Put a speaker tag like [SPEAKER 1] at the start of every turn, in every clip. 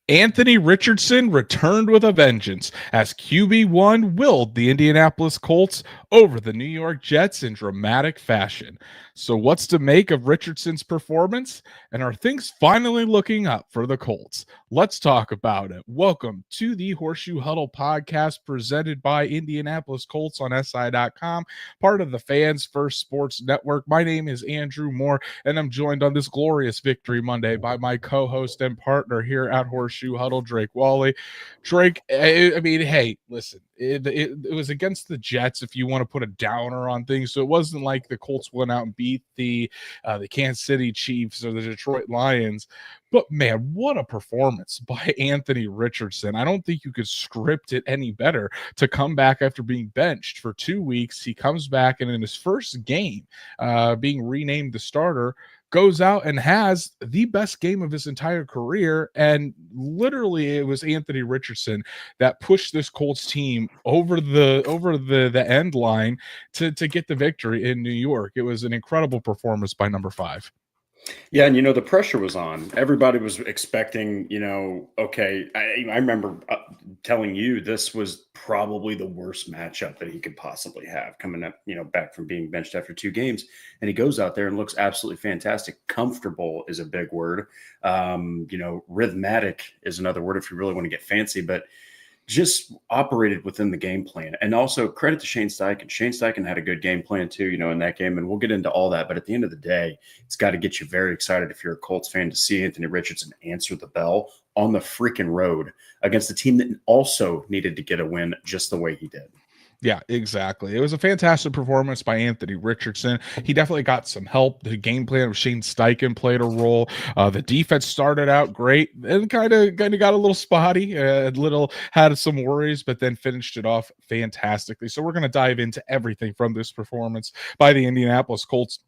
[SPEAKER 1] Anthony Richardson returned with a vengeance as QB1 willed the Indianapolis Colts over the New York Jets in dramatic fashion. So what's to make of Richardson's performance? And are things finally looking up for the Colts? Let's talk about it. Welcome to the Horseshoe Huddle Podcast presented by Indianapolis Colts on SI.com, part of the Fans First Sports Network. My name is Andrew Moore, and I'm joined on this glorious Victory Monday by my co-host and partner here at Horseshoe Huddle, Drake Wally. Drake, I mean, hey, listen, it was against the Jets if you want to put a downer on things. So it wasn't like the Colts went out and beat the Kansas City Chiefs or the Detroit Lions. But man, what a performance by Anthony Richardson. I don't think you could script it any better to come back after being benched for 2 weeks. He comes back and in his first game, being renamed the starter, goes out and has the best game of his entire career. And literally it was Anthony Richardson that pushed this Colts team over the end line to get the victory in New York. It was an incredible performance by number 5.
[SPEAKER 2] Yeah, and the pressure was on. Everybody was expecting, okay. I remember telling you this was probably the worst matchup that he could possibly have coming up, back from being benched after 2 games. And he goes out there and looks absolutely fantastic. Comfortable is a big word. Rhythmatic is another word if you really want to get fancy, but just operated within the game plan. And also credit to Shane Steichen. Shane Steichen had a good game plan too, in that game. And we'll get into all that. But at the end of the day, it's got to get you very excited if you're a Colts fan to see Anthony Richardson answer the bell on the freaking road against a team that also needed to get a win just the way he did.
[SPEAKER 1] Yeah, exactly. It was a fantastic performance by Anthony Richardson. He definitely got some help. The game plan of Shane Steichen played a role. The defense started out great and kind of got a little spotty, had some worries, but then finished it off fantastically. So we're going to dive into everything from this performance by the Indianapolis Colts.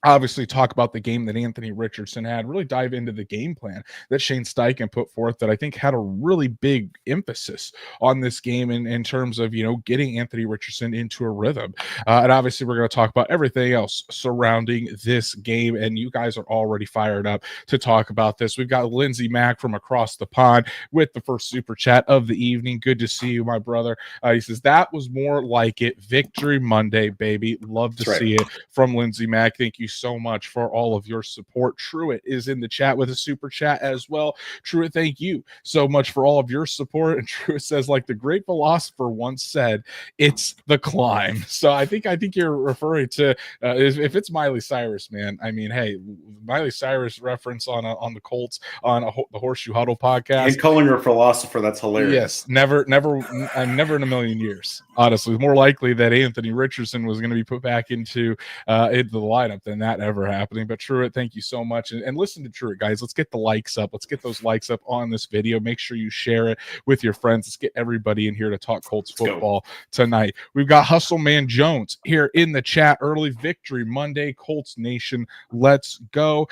[SPEAKER 1] Obviously talk about the game that Anthony Richardson had, really dive into the game plan that Shane Steichen put forth that I think had a really big emphasis on this game in terms of, getting Anthony Richardson into a rhythm. And obviously we're going to talk about everything else surrounding this game. And you guys are already fired up to talk about this. We've got Lindsey Mack from across the pond with the first super chat of the evening. Good to see you, my brother. He says, that was more like it. Victory Monday, baby. Love to see it from Lindsey Mack. Thank you so much for all of your support. Truitt is in the chat with a super chat as well. Truitt, thank you so much for all of your support. And Truitt says, like the great philosopher once said, it's the climb. So I think you're referring to if it's Miley Cyrus, man. I mean, hey, Miley Cyrus reference on the Colts on the Horseshoe Huddle podcast.
[SPEAKER 2] And calling her a philosopher, that's hilarious.
[SPEAKER 1] Yes, never in a million years. Honestly, more likely that Anthony Richardson was going to be put back into the lineup than that ever happening. But Truitt, thank you so much. And listen to Truitt, guys. Let's get the likes up. Let's get those likes up on this video. Make sure you share it with your friends. Let's get everybody in here to talk Colts football tonight. We've got Hustle Man Jones here in the chat. Early victory Monday, Colts Nation. Let's go.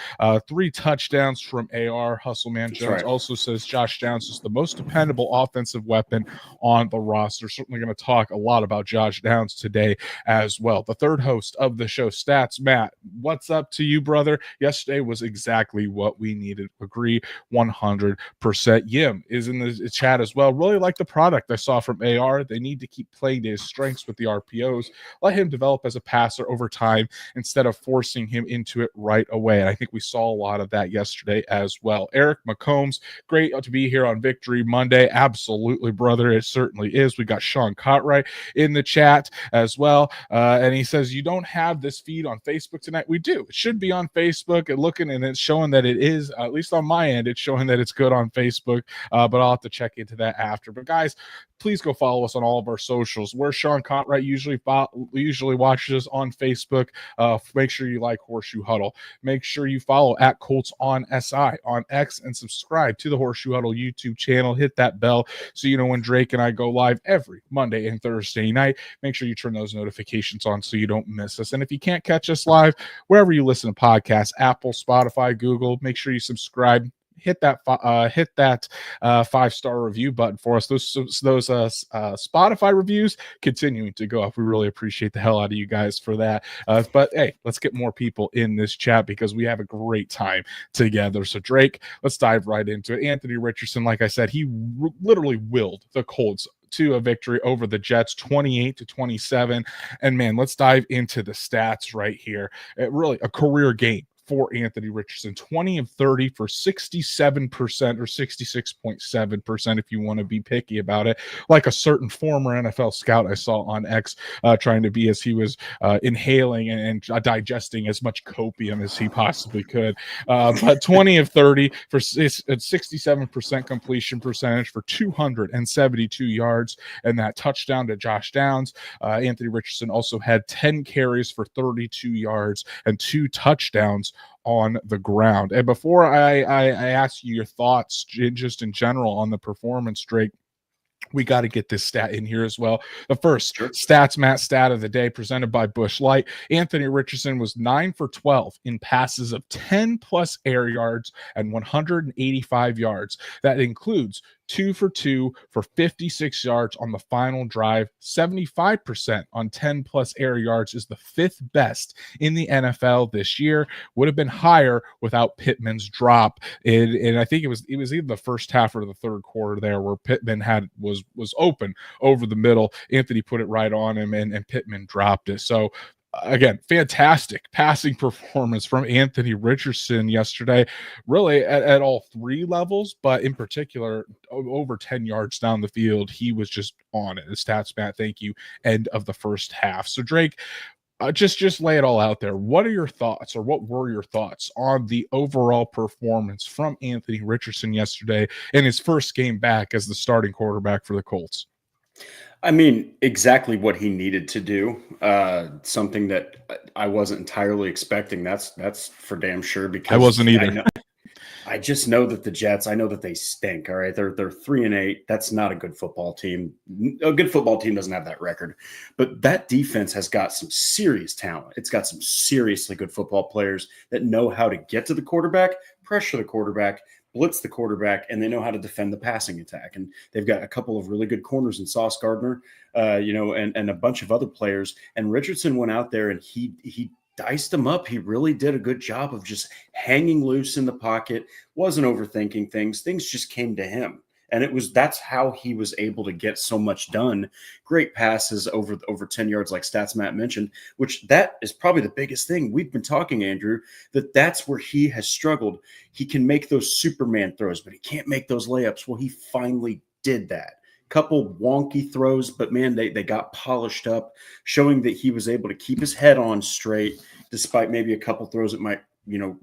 [SPEAKER 1] 3 touchdowns from AR. Hustle Man Jones also says Josh Downs is the most dependable offensive weapon on the roster. Certainly going to talk a lot about Josh Downs today as well. The third host of the show, Stats Matt. What's up to you, brother? Yesterday was exactly what we needed. Agree 100%. Yim is in the chat as well. Really like the product I saw from AR. They need to keep playing to his strengths with the RPOs. Let him develop as a passer over time instead of forcing him into it right away. And I think we saw a lot of that yesterday as well. Eric McCombs, great to be here on Victory Monday. Absolutely, brother. It certainly is. We got Sean Cartwright in the chat as well. And he says, you don't have this feed on Facebook tonight. We do. It should be on Facebook and it's showing that it is, at least on my end, it's showing that it's good on Facebook, but I'll have to check into that after. But guys, please go follow us on all of our socials. Where Sean Cartwright usually watches us on Facebook. Make sure you like Horseshoe Huddle. Make sure you follow at Colts on SI on X and subscribe to the Horseshoe Huddle YouTube channel. Hit that bell so you know when Drake and I go live every Monday and Thursday night. Make sure you turn those notifications on so you don't miss us. And if you can't catch us live, wherever you listen to podcasts, Apple, Spotify, Google, make sure you subscribe. hit that 5-star review button for us. Those Spotify reviews continuing to go up. We really appreciate the hell out of you guys for that. But hey, let's get more people in this chat because we have a great time together. So Drake, let's dive right into it. Anthony Richardson, like I said, he literally willed the Colts to a victory over the Jets, 28-27. And man, let's dive into the stats right here. Really a career game for Anthony Richardson, 20 of 30 for 67% or 66.7% if you want to be picky about it, like a certain former NFL scout I saw on X trying to be, as he was inhaling and digesting as much copium as he possibly could. But 20 of 30 for 67% completion percentage for 272 yards and that touchdown to Josh Downs. Anthony Richardson also had 10 carries for 32 yards and 2 touchdowns on the ground. And before I ask you your thoughts just in general on the performance, Drake, we got to get this stat in here as well. The first Stats Matt stat of the day presented by Busch Light. Anthony Richardson was 9 for 12 in passes of 10 plus air yards and 185 yards. That includes 2 for 2 for 56 yards on the final drive. 75% on 10 plus air yards is the 5th best in the NFL this year. Would have been higher without Pittman's drop. And I think it was either the first half or the third quarter there where Pittman was open over the middle. Anthony put it right on him and Pittman dropped it. So again, fantastic passing performance from Anthony Richardson yesterday, really at all 3 levels, but in particular, over 10 yards down the field, he was just on it. The stats, Matt, thank you. End of the first half. So Drake, just lay it all out there. What are your thoughts, or what were your thoughts on the overall performance from Anthony Richardson yesterday in his first game back as the starting quarterback for the Colts?
[SPEAKER 2] I mean, exactly what he needed to do. Something that I wasn't entirely expecting. That's for damn sure. Because
[SPEAKER 1] I wasn't either.
[SPEAKER 2] I just know that the Jets, I know that they stink. All right. They're 3-8. That's not a good football team. A good football team doesn't have that record. But that defense has got some serious talent. It's got some seriously good football players that know how to get to the quarterback, pressure the quarterback, blitz the quarterback, and they know how to defend the passing attack. And they've got a couple of really good corners in Sauce Gardner, and a bunch of other players. And Richardson went out there and he diced them up. He really did a good job of just hanging loose in the pocket, wasn't overthinking things. Things just came to him. And that's how he was able to get so much done. Great passes over 10 yards, like Stats Matt mentioned, which that is probably the biggest thing. We've been talking, Andrew, that's where he has struggled. He can make those Superman throws, but he can't make those layups. Well, he finally did that. Couple wonky throws, but man, they got polished up, showing that he was able to keep his head on straight, despite maybe a couple throws that might,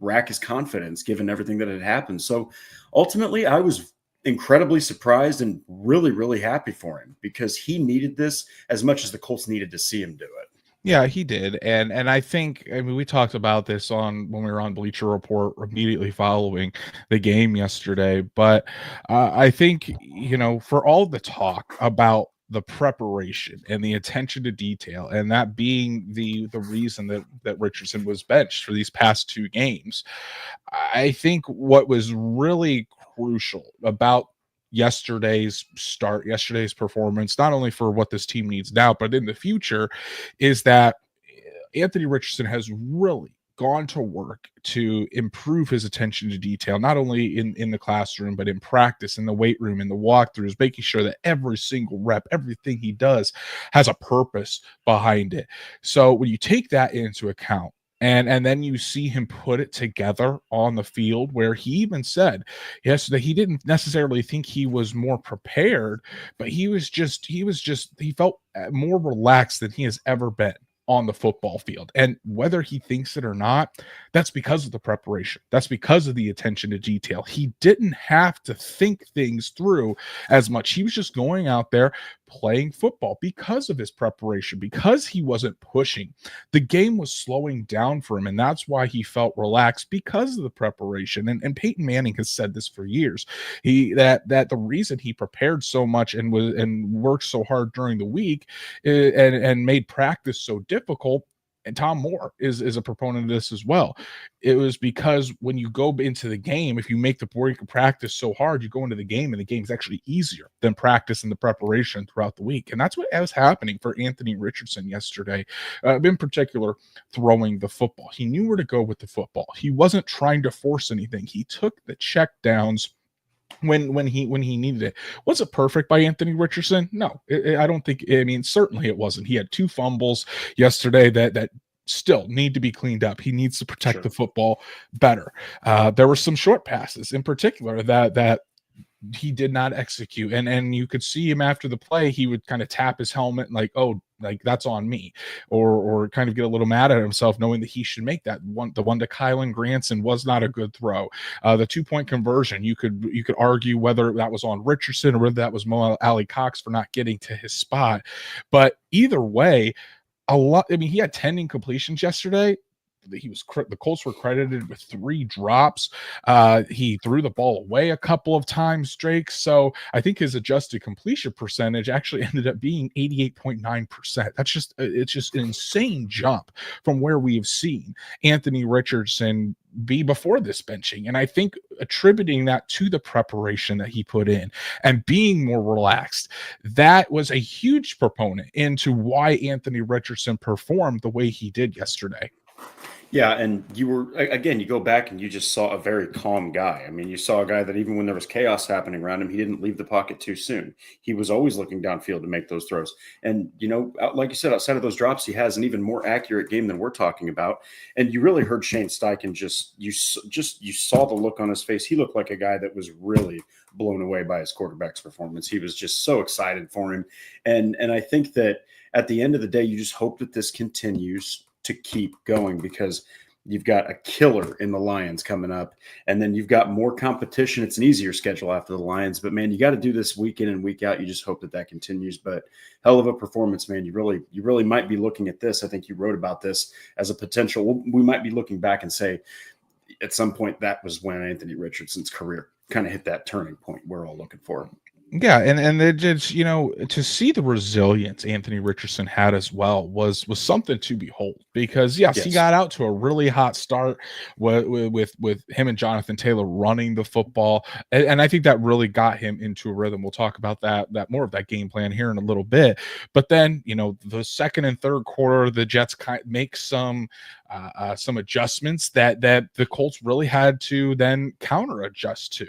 [SPEAKER 2] rack his confidence given everything that had happened. So ultimately, I was incredibly surprised and really, really happy for him because he needed this as much as the Colts needed to see him do it.
[SPEAKER 1] Yeah, he did. And I think, we talked about this when we were on Bleacher Report immediately following the game yesterday, but I think, for all the talk about the preparation and the attention to detail, and that being the reason that Richardson was benched for these past 2 games, I think what was really crucial about yesterday's performance, not only for what this team needs now, but in the future, is that Anthony Richardson has really gone to work to improve his attention to detail, not only in the classroom, but in practice, in the weight room, in the walkthroughs, making sure that every single rep, everything he does has a purpose behind it. So when you take that into account, and then you see him put it together on the field, where he even said yesterday he didn't necessarily think he was more prepared, but he felt more relaxed than he has ever been on the football field. And whether he thinks it or not, that's because of the preparation. That's because of the attention to detail. He didn't have to think things through as much. He was just going out there playing football because of his preparation, because he wasn't pushing. The game was slowing down for him, and that's why he felt relaxed, because of the preparation. And Peyton Manning has said this for years. That the reason he prepared so much and worked so hard during the week and made practice so difficult and Tom Moore is a proponent of this as well. It was because when you go into the game, if you make the board practice so hard, you go into the game and the game's actually easier than practice and the preparation throughout the week. And that's what was happening for Anthony Richardson yesterday, in particular, throwing the football. He knew where to go with the football. He wasn't trying to force anything. He took the check downs when he needed it. Was it perfect by Anthony Richardson? No, I don't think. I mean, certainly it wasn't. He had 2 fumbles yesterday that still need to be cleaned up. He needs to protect the football better. There were some short passes in particular that he did not execute, and you could see him after the play. He would kind of tap his helmet like, oh, like that's on me, or kind of get a little mad at himself, knowing that he should make that one. The one to Kylan Granson was not a good throw. The 2-point conversion, you could argue whether that was on Richardson or whether that was Mo Ali Cox for not getting to his spot. But either way, he had 10 incompletions yesterday. The Colts were credited with 3 drops. He threw the ball away a couple of times, Drake. So I think his adjusted completion percentage actually ended up being 88.9%. It's just an insane jump from where we've seen Anthony Richardson be before this benching. And I think attributing that to the preparation that he put in and being more relaxed, that was a huge proponent into why Anthony Richardson performed the way he did yesterday.
[SPEAKER 2] Yeah, and you go back and you just saw a very calm guy. I mean, you saw a guy that even when there was chaos happening around him, he didn't leave the pocket too soon. He was always looking downfield to make those throws. And, like you said, outside of those drops, he has an even more accurate game than we're talking about. And you really heard Shane Steichen you saw the look on his face. He looked like a guy that was really blown away by his quarterback's performance. He was just so excited for him. And I think that at the end of the day, you just hope that this continues to keep going, because you've got a killer in the Lions coming up, and then you've got more competition. It's an easier schedule after the Lions, but man, you got to do this week in and week out. You just hope that continues. But hell of a performance, man. You really might be looking at this. I think you wrote about this as a potential. We might be looking back and say at some point that was when Anthony Richardson's career kind of hit that turning point we're all looking for.
[SPEAKER 1] Yeah, and it's, to see the resilience Anthony Richardson had as well was something to behold, because yes, he got out to a really hot start with him and Jonathan Taylor running the football, and I think that really got him into a rhythm. We'll talk about that more of that game plan here in a little bit. But then, the second and third quarter, the Jets make some adjustments that the Colts really had to then counter adjust to.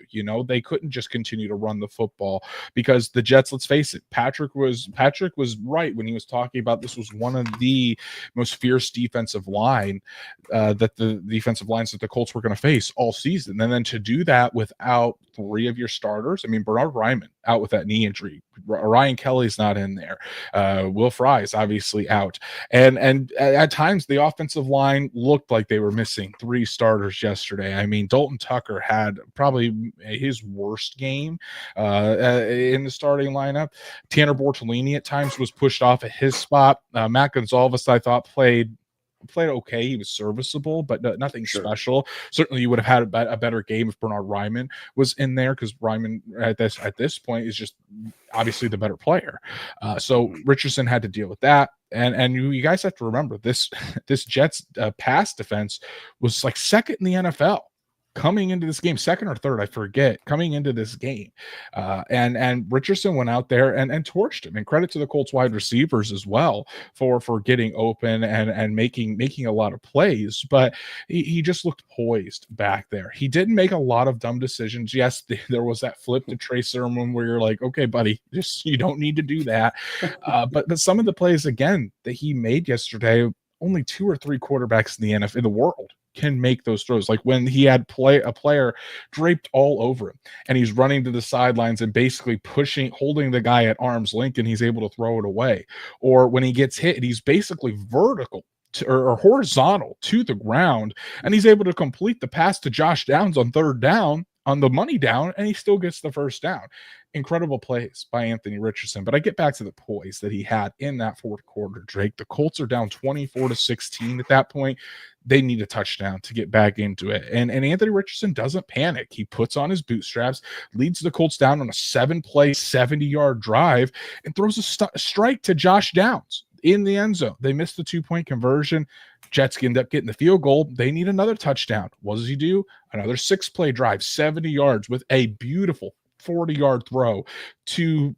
[SPEAKER 1] They couldn't just continue to run the football, because the Jets, let's face it, Patrick was right when he was talking about this was one of the most fierce defensive line that the defensive lines that the Colts were going to face all season. And then to do that without 3 of your starters, I mean, Bernhard Raimann out with that knee injury, Ryan Kelly's not in there, Will Fry is obviously out, and at times the offensive line looked like they were missing 3 starters yesterday. I mean, Dalton Tucker had probably his worst game in the starting lineup. Tanner Bortolini at times was pushed off at his spot. Matt Gonzalez, I thought, played okay. He was serviceable, but nothing special. Certainly you would have had a better game if Bernhard Raimann was in there, because Raimann at this point is just obviously the better player. So Richardson had to deal with that. And you guys have to remember this Jets pass defense was like second in the NFL coming into this game, second or third, I forget, coming into this game. And Richardson went out there and torched him. And credit to the Colts wide receivers as well for getting open and making a lot of plays. But he just looked poised back there. He didn't make a lot of dumb decisions. Yes, there was that flip to Trey Sermon where you're like, okay, buddy, you don't need to do that. But some of the plays, again, that he made yesterday, only 2 or 3 quarterbacks in the NFL, in the world, can make those throws. Like when he had a player draped all over him and he's running to the sidelines and basically holding the guy at arm's length, and he's able to throw it away. Or when he gets hit, he's basically vertical or horizontal to the ground, and he's able to complete the pass to Josh Downs on 3rd down, on the money down, and he still gets the 1st down. Incredible plays by Anthony Richardson. But I get back to the poise that he had in that 4th quarter, Drake. The Colts are down 24-16 at that point. They need a touchdown to get back into it. And Anthony Richardson doesn't panic. He puts on his bootstraps, leads the Colts down on a 7-play, 70-yard drive, and throws a strike to Josh Downs in the end zone. They missed the 2-point conversion. Jets end up getting the field goal. They need another touchdown. What does he do? Another 6-play drive, 70 yards with a beautiful 40-yard throw to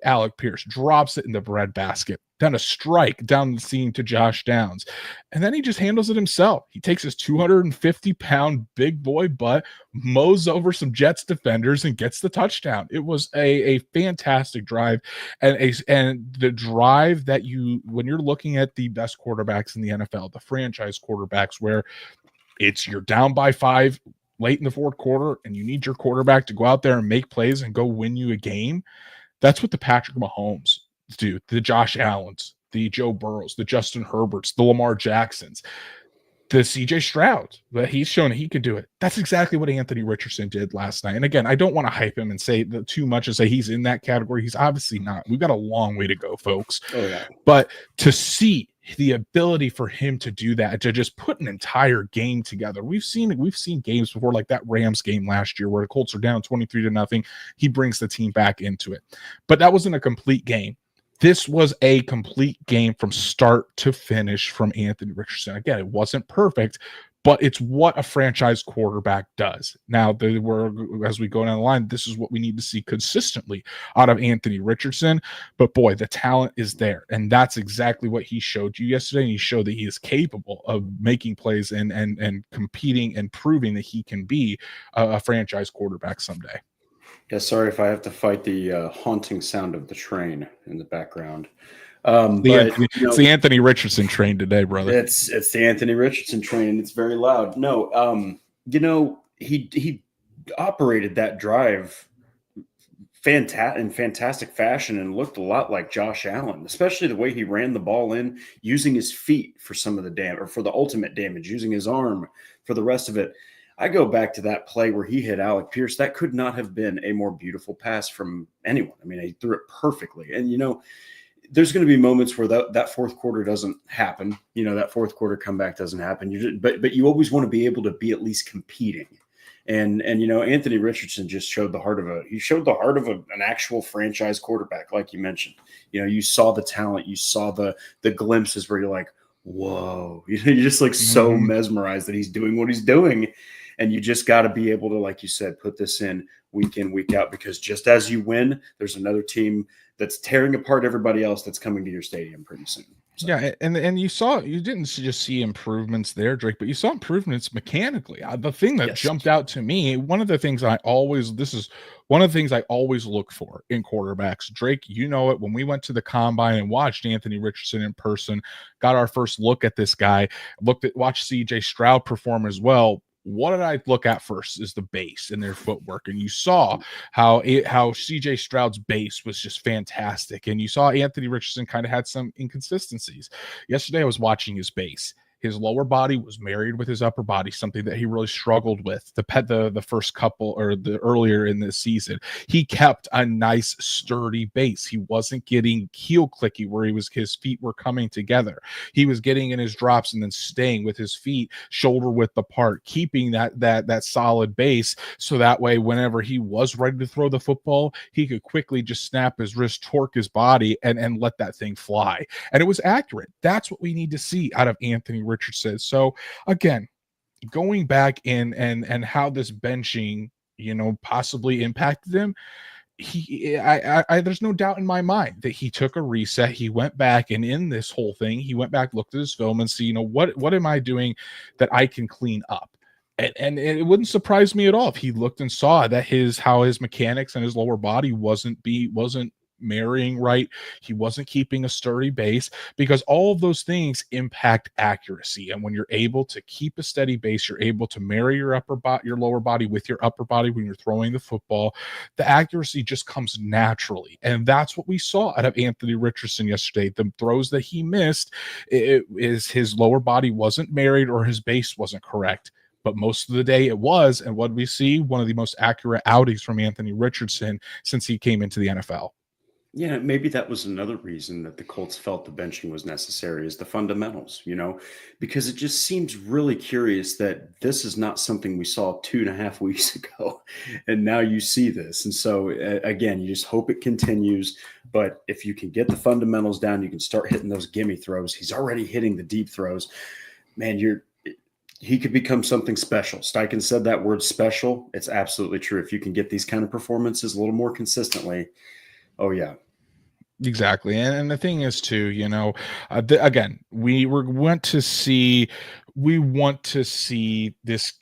[SPEAKER 1] Alec Pierce, drops it in the breadbasket. Then a strike down the seam to Josh Downs. And then he just handles it himself. He takes his 250-pound big boy butt, mows over some Jets defenders, and gets the touchdown. It was a fantastic drive. And the drive that when you're looking at the best quarterbacks in the NFL, the franchise quarterbacks, where you're down by 5 late in the fourth quarter and you need your quarterback to go out there and make plays and go win you a game. That's what the Patrick Mahomes do, the Josh Allens, the Joe Burrows, the Justin Herberts, the Lamar Jacksons, the CJ Stroud, that he's shown he could do it. That's exactly what Anthony Richardson did last night. And again, I don't want to hype him and say too much and say he's in that category. He's obviously not. We've got a long way to go, folks.
[SPEAKER 2] Oh, yeah.
[SPEAKER 1] But to see the ability for him to do that, to just put an entire game together. We've seen games before, like that Rams game last year where the Colts are down 23-0. He brings the team back into it. But that wasn't a complete game. This was a complete game from start to finish from Anthony Richardson. Again, it wasn't perfect, but it's what a franchise quarterback does. Now, as we go down the line, this is what we need to see consistently out of Anthony Richardson. But boy, the talent is there, and that's exactly what he showed you yesterday. And he showed that he is capable of making plays and competing and proving that he can be a franchise quarterback someday.
[SPEAKER 2] Yeah, sorry if I have to fight the haunting sound of the train in the background.
[SPEAKER 1] It's the Anthony Richardson train today, brother.
[SPEAKER 2] It's the Anthony Richardson train, and it's very loud. No, he operated that drive in fantastic fashion and looked a lot like Josh Allen, especially the way he ran the ball in, using his feet for some of the damage, or for the ultimate damage, using his arm for the rest of it. I go back to that play where he hit Alec Pierce. That could not have been a more beautiful pass from anyone. I mean, he threw it perfectly. And, there's going to be moments where that fourth quarter doesn't happen. That fourth quarter comeback doesn't happen. But you always want to be able to be at least competing. And Anthony Richardson just showed the heart of an actual franchise quarterback, like you mentioned. You saw the talent, you saw the glimpses where you're like, whoa, you're just like so mesmerized that he's doing what he's doing. And you just got to be able to, like you said, put this in, week out, because just as you win, there's another team that's tearing apart everybody else that's coming to your stadium pretty soon. So.
[SPEAKER 1] Yeah, and you didn't just see improvements there, Drake, but you saw improvements mechanically. The thing that jumped out to me, one of the things I always look for in quarterbacks, Drake, it, when we went to the combine and watched Anthony Richardson in person, got our first look at this guy, watched CJ Stroud perform as well. What did I look at first is the base and their footwork. And you saw how CJ Stroud's base was just fantastic. And you saw Anthony Richardson kind of had some inconsistencies. Yesterday, I was watching his base. His lower body was married with his upper body, something that he really struggled with the first couple, or the earlier in this season. He kept a nice sturdy base. He wasn't getting heel clicky where his feet were coming together. He was getting in his drops and then staying with his feet shoulder width apart, keeping that solid base, so that way whenever he was ready to throw the football, he could quickly just snap his wrist, torque his body, and let that thing fly. And it was accurate. That's what we need to see out of Anthony Richardson. So again, going back in and how this benching, possibly impacted him. There's no doubt in my mind that he took a reset. He went back, and in this whole thing, he went back, looked at his film, and see, what am I doing that I can clean up? And it wouldn't surprise me at all if he looked and saw that how his mechanics and his lower body wasn't marrying right. He wasn't keeping a sturdy base, because all of those things impact accuracy. And when you're able to keep a steady base, you're able to marry your lower body with your upper body when you're throwing the football, the accuracy just comes naturally. And that's what we saw out of Anthony Richardson yesterday. The throws that he missed, is his lower body wasn't married or his base wasn't correct. But most of the day it was. And what we see, one of the most accurate outings from Anthony Richardson since he came into the NFL.
[SPEAKER 2] Yeah, maybe that was another reason that the Colts felt the benching was necessary, is the fundamentals, because it just seems really curious that this is not something we saw 2.5 weeks ago. And now you see this. And so, again, you just hope it continues. But if you can get the fundamentals down, you can start hitting those gimme throws. He's already hitting the deep throws. Man, he could become something special. Steichen said that word special. It's absolutely true. If you can get these kind of performances a little more consistently, oh yeah.
[SPEAKER 1] Exactly. And the thing is too, again, we want to see this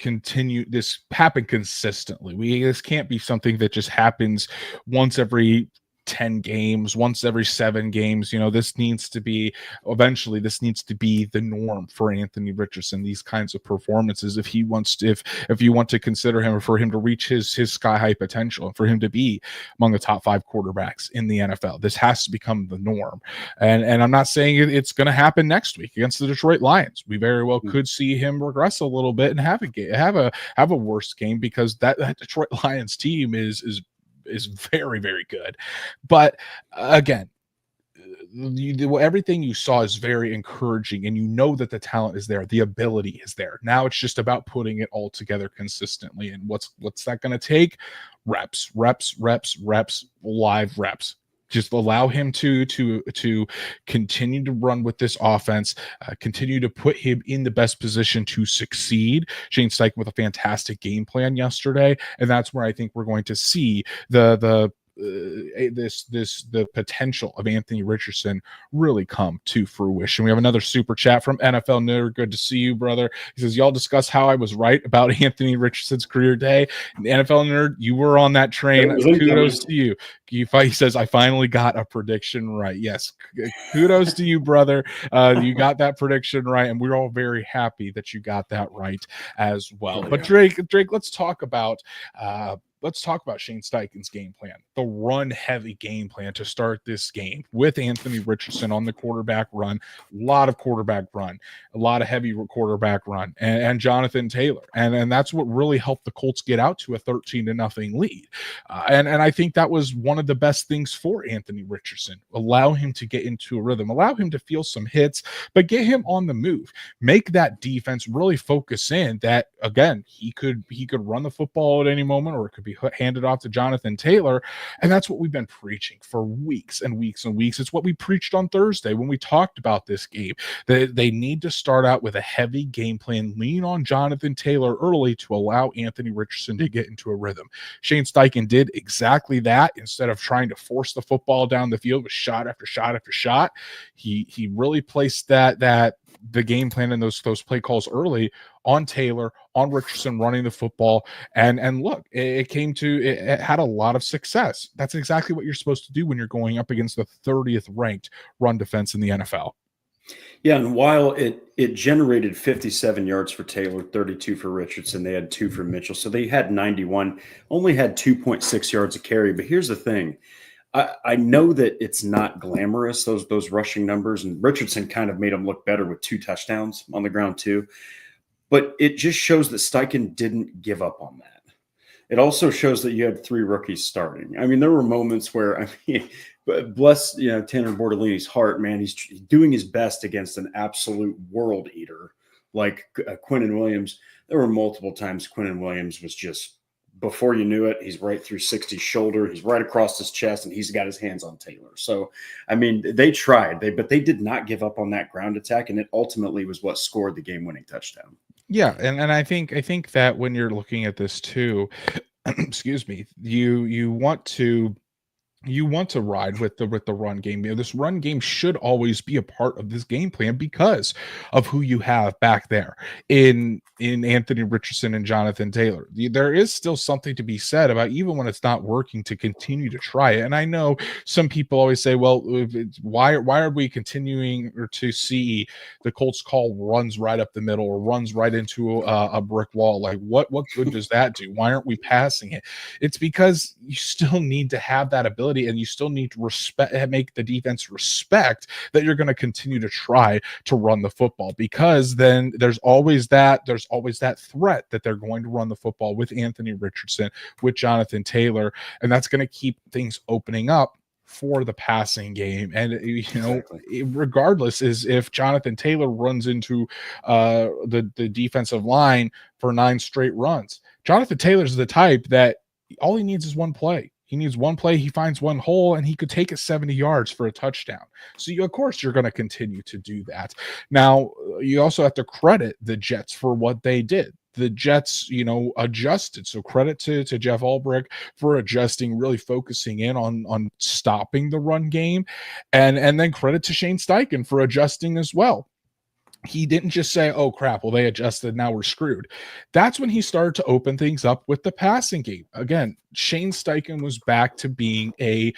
[SPEAKER 1] happen consistently. This can't be something that just happens once every 10 games, once every 7 games. This needs to be the norm for Anthony Richardson, these kinds of performances, if you want to consider him, or for him to reach his sky high potential, and for him to be among the top 5 quarterbacks in the NFL. This has to become the norm. And I'm not saying it's going to happen next week against the Detroit Lions. We very well could see him regress a little bit and have a worse game, because that Detroit Lions team is very, very good. But again, everything you saw is very encouraging, and that the talent is there, the ability is there. Now it's just about putting it all together consistently. And what's that going to take? Reps, live reps. Just allow him to continue to run with this offense, continue to put him in the best position to succeed. Shane Steichen with a fantastic game plan yesterday, and that's where I think we're going to see the potential of Anthony Richardson really come to fruition. We have another super chat from NFL Nerd. Good to see you, brother. He says, y'all discuss how I was right about Anthony Richardson's career day. And NFL Nerd, you were on that train. Kudos to you. He says, I finally got a prediction right. Yes, kudos to you, brother. You got that prediction right, and we're all very happy that you got that right as well. But Drake, let's talk about Shane Steichen's game plan, the run-heavy game plan to start this game with Anthony Richardson on the quarterback run, a lot of quarterback run, a lot of heavy quarterback run, and Jonathan Taylor. And that's what really helped the Colts get out to a 13-0 lead. And I think that was one of the best things for Anthony Richardson. Allow him to get into a rhythm, allow him to feel some hits, but get him on the move. Make that defense really focus in that, again, he could run the football at any moment, or it could be handed off to Jonathan Taylor. And that's what we've been preaching for weeks and weeks and weeks. It's what we preached on Thursday when we talked about this game. They need to start out with a heavy game plan, lean on Jonathan Taylor early to allow Anthony Richardson to get into a rhythm. Shane Steichen did exactly that. Instead of trying to force the football down the field with shot after shot after shot, he really placed the game plan and those play calls early on Taylor, on Richardson running the football. And look, it had a lot of success. That's exactly what you're supposed to do when you're going up against the 30th ranked run defense in the NFL.
[SPEAKER 2] Yeah, and while it generated 57 yards for Taylor, 32 for Richardson, they had 2 for Mitchell. So they had 91, only had 2.6 yards a carry. But here's the thing. I know that it's not glamorous, those rushing numbers, and Richardson kind of made them look better with 2 touchdowns on the ground too. But it just shows that Steichen didn't give up on that. It also shows that you had 3 rookies starting. I mean, there were moments where, bless Tanner Bordellini's heart, man, he's doing his best against an absolute world eater like Quinnen Williams. There were multiple times Quinnen Williams was just, before you knew it, he's right through 60's shoulder. He's right across his chest, and he's got his hands on Taylor. So, I mean, they tried, but they did not give up on that ground attack, and it ultimately was what scored the game-winning touchdown.
[SPEAKER 1] Yeah, and I think that when you're looking at this too, excuse me, you want to ride with the run game. This run game should always be a part of this game plan because of who you have back there in Anthony Richardson and Jonathan Taylor. There is still something to be said about, even when it's not working, to continue to try it. And I know some people always say, well, why are we continuing to see the Colts call runs right up the middle or runs right into a brick wall? Like what good does that do? Why aren't we passing it? It's because you still need to have that ability, and you still need to make the defense respect that you're going to continue to try to run the football, because then there's always that threat that they're going to run the football with Anthony Richardson, with Jonathan Taylor, and that's going to keep things opening up for the passing game. And regardless, is if Jonathan Taylor runs into the defensive line for 9 straight runs, Jonathan Taylor's the type that all he needs is one play. He needs one play, he finds one hole, and he could take it 70 yards for a touchdown. So, of course, you're going to continue to do that. Now, you also have to credit the Jets for what they did. The Jets, adjusted. So credit to Jeff Ulbrich for adjusting, really focusing in on stopping the run game, and then credit to Shane Steichen for adjusting as well. He didn't just say, oh crap, well, they adjusted, now we're screwed. That's when he started to open things up with the passing game. Again, Shane Steichen was back to being a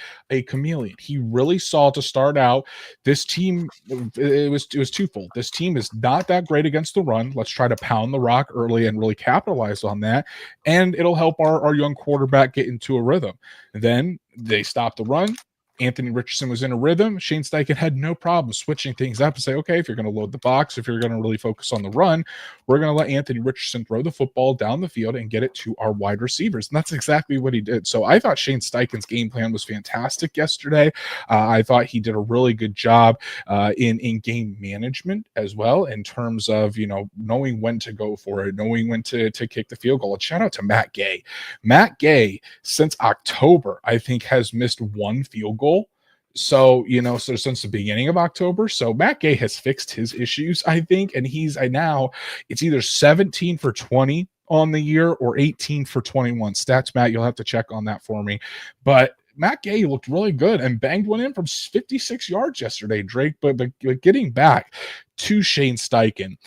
[SPEAKER 1] chameleon. He really saw, to start out, this team, it was twofold. This team is not that great against the run. Let's try to pound the rock early and really capitalize on that. And it'll help our young quarterback get into a rhythm. And then they stopped the run. Anthony Richardson was in a rhythm. Shane Steichen had no problem switching things up and say, okay, if you're going to load the box, if you're going to really focus on the run, we're going to let Anthony Richardson throw the football down the field and get it to our wide receivers. And that's exactly what he did. So I thought Shane Steichen's game plan was fantastic yesterday. I thought he did a really good job in game management as well, in terms of, knowing when to go for it, knowing when to kick the field goal. And shout out to Matt Gay. Matt Gay, since October, I think, has missed one field goal. So, so since the beginning of October, so Matt Gay has fixed his issues, I think, and now it's either 17 for 20 on the year or 18 for 21. Stats, Matt, you'll have to check on that for me. But Matt Gay looked really good and banged one in from 56 yards yesterday, Drake. But getting back to Shane Steichen,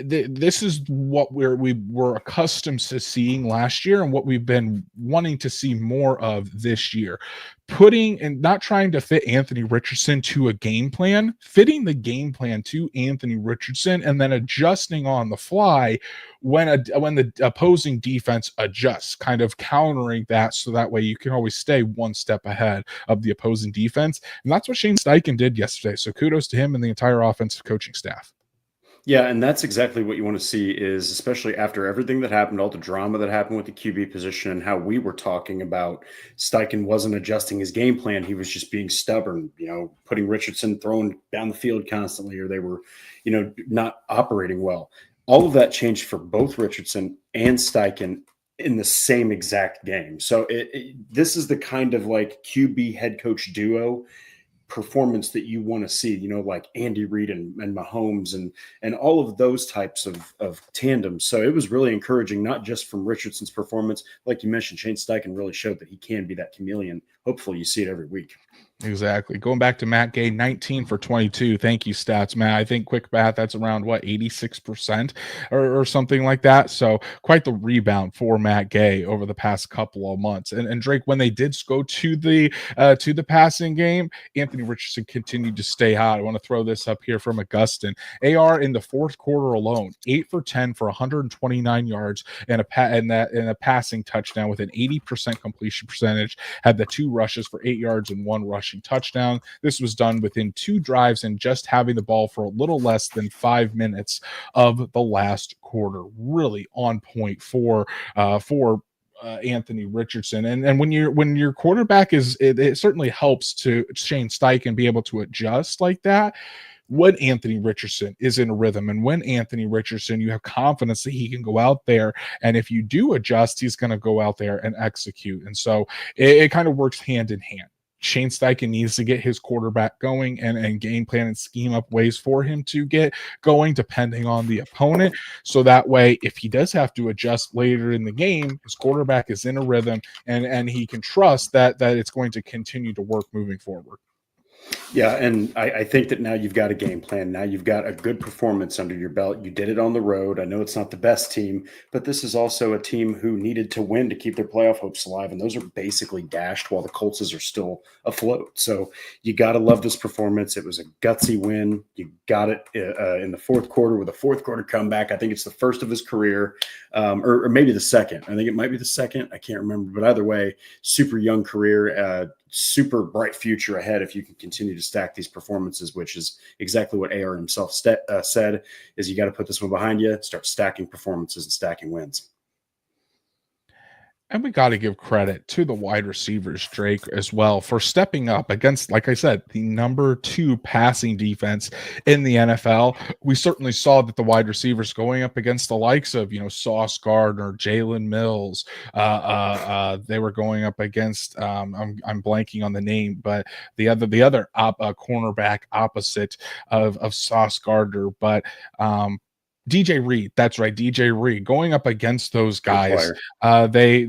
[SPEAKER 1] this is what we were accustomed to seeing last year and what we've been wanting to see more of this year. Putting and not trying to fit Anthony Richardson to a game plan, fitting the game plan to Anthony Richardson, and then adjusting on the fly when the opposing defense adjusts, kind of countering that, so that way you can always stay one step ahead of the opposing defense. And that's what Shane Steichen did yesterday. So kudos to him and the entire offensive coaching staff.
[SPEAKER 2] Yeah, and that's exactly what you want to see, is especially after everything that happened, all the drama that happened with the QB position, and how we were talking about Steichen wasn't adjusting his game plan. He was just being stubborn, putting Richardson throwing down the field constantly, or they were, not operating well. All of that changed for both Richardson and Steichen in the same exact game. So this is the kind of like QB head coach duo performance that you want to see, like Andy Reid and Mahomes and all of those types of tandems. So it was really encouraging, not just from Richardson's performance. Like you mentioned, Shane Steichen really showed that he can be that chameleon. Hopefully you see it every week.
[SPEAKER 1] Exactly. Going back to Matt Gay, 19 for 22. Thank you, stats, Matt. I think quick math, that's around 86% or something like that. So quite the rebound for Matt Gay over the past couple of months. And Drake, when they did go to the passing game, Anthony Richardson continued to stay hot. I want to throw this up here from Augustin. AR in the fourth quarter alone, 8 for 10 for 129 yards and a passing touchdown with an 80% completion percentage. Had the 2 rushes for 8 yards and 1 rushing touchdown. This was done within 2 drives and just having the ball for a little less than 5 minutes of the last quarter. Really on point for Anthony Richardson. And when your quarterback it certainly helps to Shane Steichen be able to adjust like that when Anthony Richardson is in a rhythm, and when Anthony Richardson, you have confidence that he can go out there, and if you do adjust, he's going to go out there and execute. And so it kind of works hand in hand. Shane Steichen needs to get his quarterback going and game plan and scheme up ways for him to get going depending on the opponent. So that way, if he does have to adjust later in the game, his quarterback is in a rhythm and he can trust that it's going to continue to work moving forward.
[SPEAKER 2] Yeah, and I think that now you've got a game plan. Now you've got a good performance under your belt. You did it on the road. I know it's not the best team, but this is also a team who needed to win to keep their playoff hopes alive, and those are basically dashed while the Colts are still afloat. So you got to love this performance. It was a gutsy win. You got it in the fourth quarter with a fourth quarter comeback. I think it's the first of his career, or maybe the second. I think it might be the second. I can't remember, but either way, super young career, super bright future ahead if you can continue to stack these performances, which is exactly what AR himself said, is you got to put this one behind you, start stacking performances and stacking wins.
[SPEAKER 1] And we got to give credit to the wide receivers, Drake, as well, for stepping up against, like I said, the number 2 passing defense in the NFL. We certainly saw that the wide receivers going up against the likes of, Sauce Gardner, Jalen Mills. They were going up against, I'm blanking on the name, but the other cornerback opposite of Sauce Gardner, but DJ Reed, that's right, DJ Reed, going up against those guys, they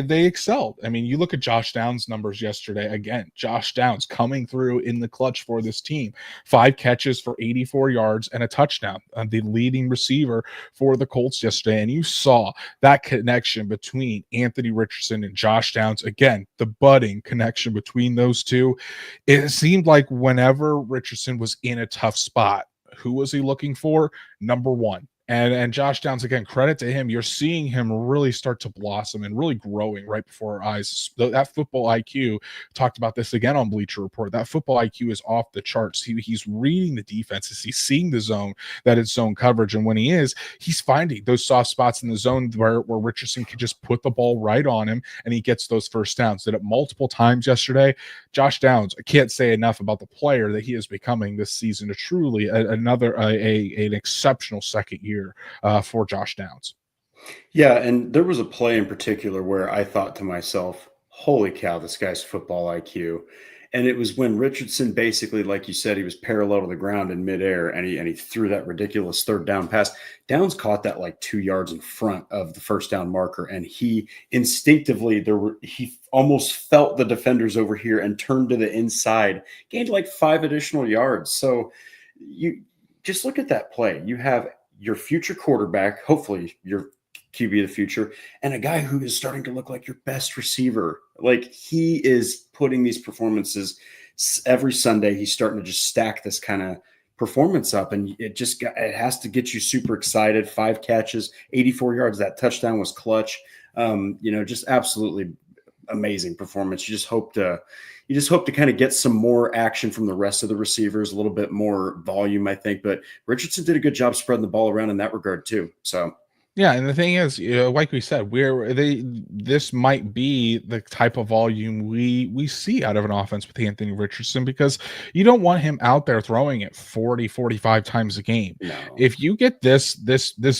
[SPEAKER 1] excelled. I mean, you look at Josh Downs' numbers yesterday. Again, Josh Downs coming through in the clutch for this team. 5 catches for 84 yards and a touchdown. The leading receiver for the Colts yesterday, and you saw that connection between Anthony Richardson and Josh Downs. Again, the budding connection between those two. It seemed like whenever Richardson was in a tough spot, who was he looking for? Number 1. And Josh Downs, again, credit to him. You're seeing him really start to blossom and really growing right before our eyes. That football IQ, talked about this again on Bleacher Report, that football IQ is off the charts. He's reading the defenses. He's seeing the zone, that it's zone coverage. And when he is, he's finding those soft spots in the zone where Richardson can just put the ball right on him, and he gets those first downs. Did it multiple times yesterday. Josh Downs, I can't say enough about the player that he is becoming this season. Truly an exceptional second year for Josh Downs.
[SPEAKER 2] Yeah, and there was a play in particular where I thought to myself, holy cow, this guy's football IQ. And it was when Richardson basically, like you said, he was parallel to the ground in midair, and he threw that ridiculous third down pass. Downs caught that like 2 yards in front of the first down marker, and he instinctively, he almost felt the defenders over here and turned to the inside, gained like 5 additional yards. So you just look at that play. You have your future quarterback, hopefully your QB of the future, and a guy who is starting to look like your best receiver. Like, he is putting these performances every Sunday. He's starting to just stack this kind of performance up, and it has to get you super excited. 5 catches, 84 yards. That touchdown was clutch. Just absolutely amazing performance. You just hope to kind of get some more action from the rest of the receivers, a little bit more volume, I think. But Richardson did a good job spreading the ball around in that regard too. So
[SPEAKER 1] yeah, and the thing is, like we said, this might be the type of volume we see out of an offense with Anthony Richardson, because you don't want him out there throwing it 40, 45 times a game.
[SPEAKER 2] No.
[SPEAKER 1] If you get this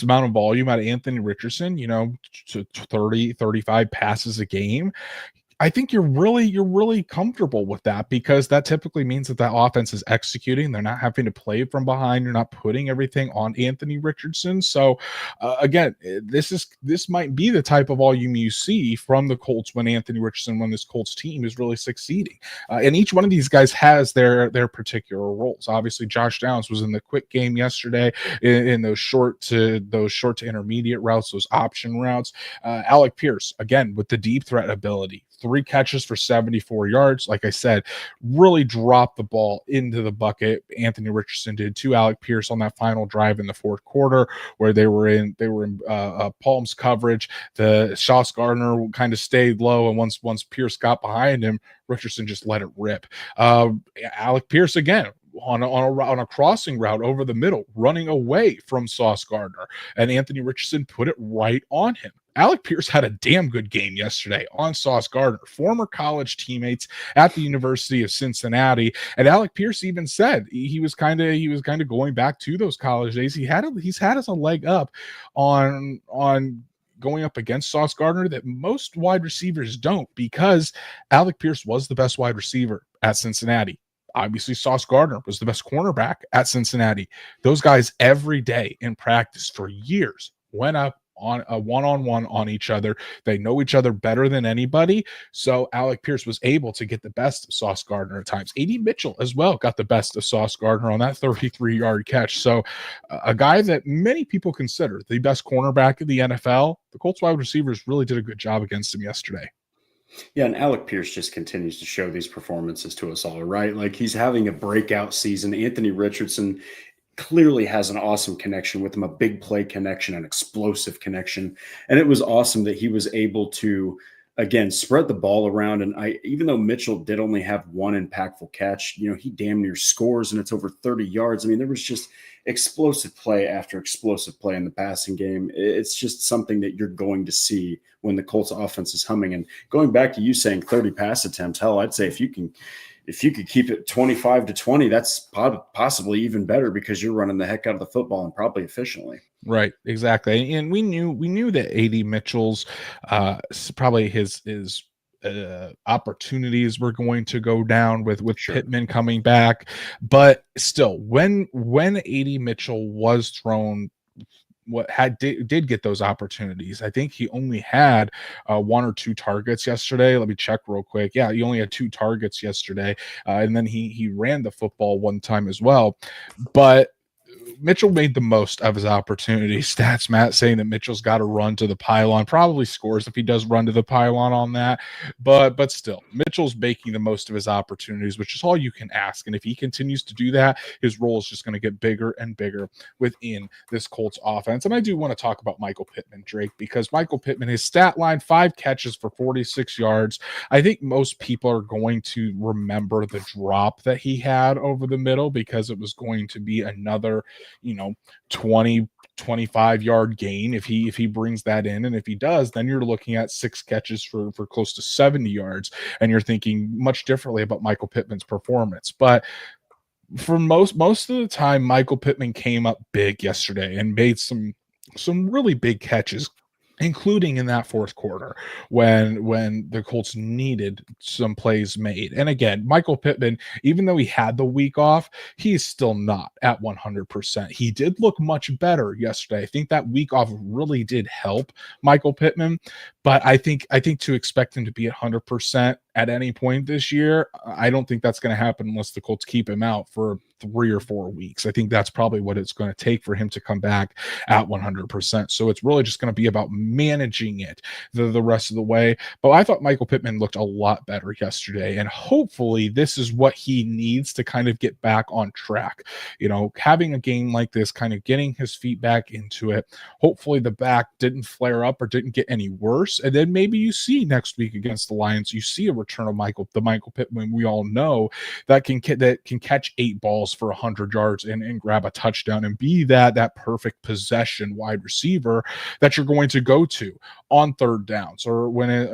[SPEAKER 1] amount of volume out of Anthony Richardson, to 30, 35 passes a game, I think you're really comfortable with that, because that typically means that offense is executing. They're not having to play from behind. You're not putting everything on Anthony Richardson. So again, this might be the type of volume you see from the Colts when this Colts team is really succeeding. And each one of these guys has their particular roles. Obviously, Josh Downs was in the quick game yesterday in those short to intermediate routes, those option routes. Alec Pierce, again, with the deep threat ability. 3 catches for 74 yards. Like I said, really dropped the ball into the bucket. Anthony Richardson did to Alec Pierce on that final drive in the fourth quarter, where they were in Palms coverage. The Sauce Gardner kind of stayed low, and once Pierce got behind him, Richardson just let it rip. Alec Pierce again, on a crossing route over the middle, running away from Sauce Gardner, and Anthony Richardson put it right on him. Alec Pierce had a damn good game yesterday on Sauce Gardner, former college teammates at the University of Cincinnati. And Alec Pierce even said he was kind of going back to those college days. He's had us a leg up on going up against Sauce Gardner that most wide receivers don't, because Alec Pierce was the best wide receiver at Cincinnati. Obviously, Sauce Gardner was the best cornerback at Cincinnati. Those guys every day in practice for years went up on a one-on-one on each other. They know each other better than anybody. So Alec Pierce was able to get the best of Sauce Gardner at times. A.D. Mitchell as well got the best of Sauce Gardner on that 33-yard catch. So a guy that many people consider the best cornerback in the NFL, the Colts wide receivers really did a good job against him yesterday.
[SPEAKER 2] Yeah, and Alec Pierce just continues to show these performances to us all, right? Like, he's having a breakout season. Anthony Richardson clearly has an awesome connection with him, a big play connection, an explosive connection. And it was awesome that he was able to again, spread the ball around. And even though Mitchell did only have one impactful catch, he damn near scores and it's over 30 yards. I mean, there was just explosive play after explosive play in the passing game. It's just something that you're going to see when the Colts offense is humming. And going back to you saying 30 pass attempts, hell, I'd say if you could keep it 25-20, that's possibly even better because you're running the heck out of the football and probably efficiently.
[SPEAKER 1] Right, exactly. And we knew that AD Mitchell's probably his opportunities were going to go down with
[SPEAKER 2] Sure.
[SPEAKER 1] Pittman coming back, but still, when AD Mitchell was thrown, did get those opportunities. I think he only had 1 or 2 targets yesterday. Let me check real quick. Yeah, he only had 2 targets yesterday, and then he ran the football one time as well, but Mitchell made the most of his opportunity. Stats Matt saying that Mitchell's got to run to the pylon, probably scores if he does run to the pylon on that, but still, Mitchell's making the most of his opportunities, which is all you can ask. And if he continues to do that, his role is just going to get bigger and bigger within this Colts offense. And I do want to talk about Michael Pittman, Drake, because Michael Pittman, his stat line, 5 catches for 46 yards. I think most people are going to remember the drop that he had over the middle because it was going to be another 20-25 yard gain if he brings that in. And if he does, then you're looking at 6 catches for close to 70 yards, and you're thinking much differently about Michael Pittman's performance. But for most of the time, Michael Pittman came up big yesterday and made some really big catches, including in that fourth quarter when the Colts needed some plays made. And again, Michael Pittman, even though he had the week off, he's still not at 100%. He did look much better yesterday. I think that week off really did help Michael Pittman, but I think to expect him to be at 100% at any point this year, I don't think that's going to happen unless the Colts keep him out for 3 or 4 weeks. I think that's probably what it's going to take for him to come back at 100%. So it's really just going to be about managing it the rest of the way. But I thought Michael Pittman looked a lot better yesterday, and hopefully this is what he needs to kind of get back on track. Having a game like this, kind of getting his feet back into it. Hopefully the back didn't flare up or didn't get any worse, and then maybe you see next week against the Lions, you see a return of Michael Pittman we all know that can catch 8 balls for 100 yards and grab a touchdown and be that perfect possession wide receiver that you're going to go to on third downs or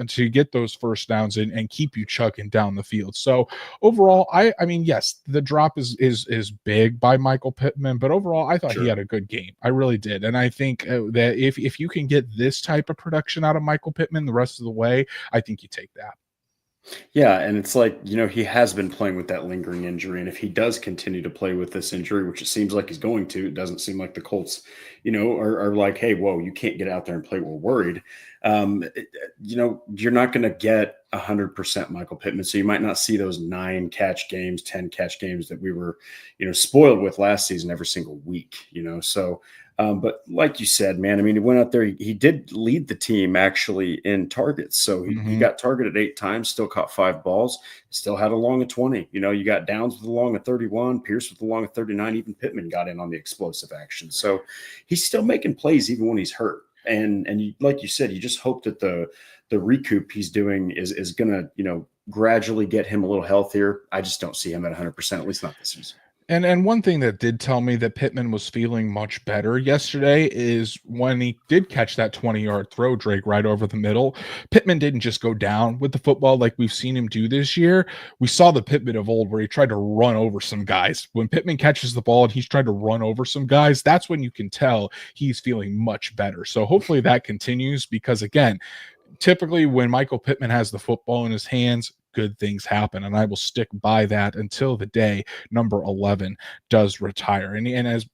[SPEAKER 1] to get those first downs and keep you chugging down the field. So overall, I mean, yes, the drop is big by Michael Pittman, but overall, I thought he had a good game. I really did. And I think that if you can get this type of production out of Michael Pittman the rest of the way, I think you take that.
[SPEAKER 2] Yeah, and it's like, he has been playing with that lingering injury. And if he does continue to play with this injury, which it seems like he's going to, it doesn't seem like the Colts, are like, hey, whoa, you can't get out there and play. We're worried. You're not going to get 100% Michael Pittman. So you might not see those 9 catch games, 10 catch games that we were, spoiled with last season every single week, so. But like you said, man, I mean, he went out there. He did lead the team actually in targets. So he got targeted 8 times, still caught 5 balls, still had a long of 20. You got Downs with a long of 31, Pierce with a long of 39. Even Pittman got in on the explosive action. So he's still making plays even when he's hurt. And like you said, you just hope that the recoup he's doing is going to, gradually get him a little healthier. I just don't see him at 100%, at least not this season.
[SPEAKER 1] And one thing that did tell me that Pittman was feeling much better yesterday is when he did catch that 20-yard throw, Drake, right over the middle. Pittman didn't just go down with the football like we've seen him do this year. We saw the Pittman of old where he tried to run over some guys. When Pittman catches the ball and he's trying to run over some guys, that's when you can tell he's feeling much better. So hopefully that continues because, again, typically when Michael Pittman has the football in his hands, good things happen, and I will stick by that until the day number 11 does retire. And as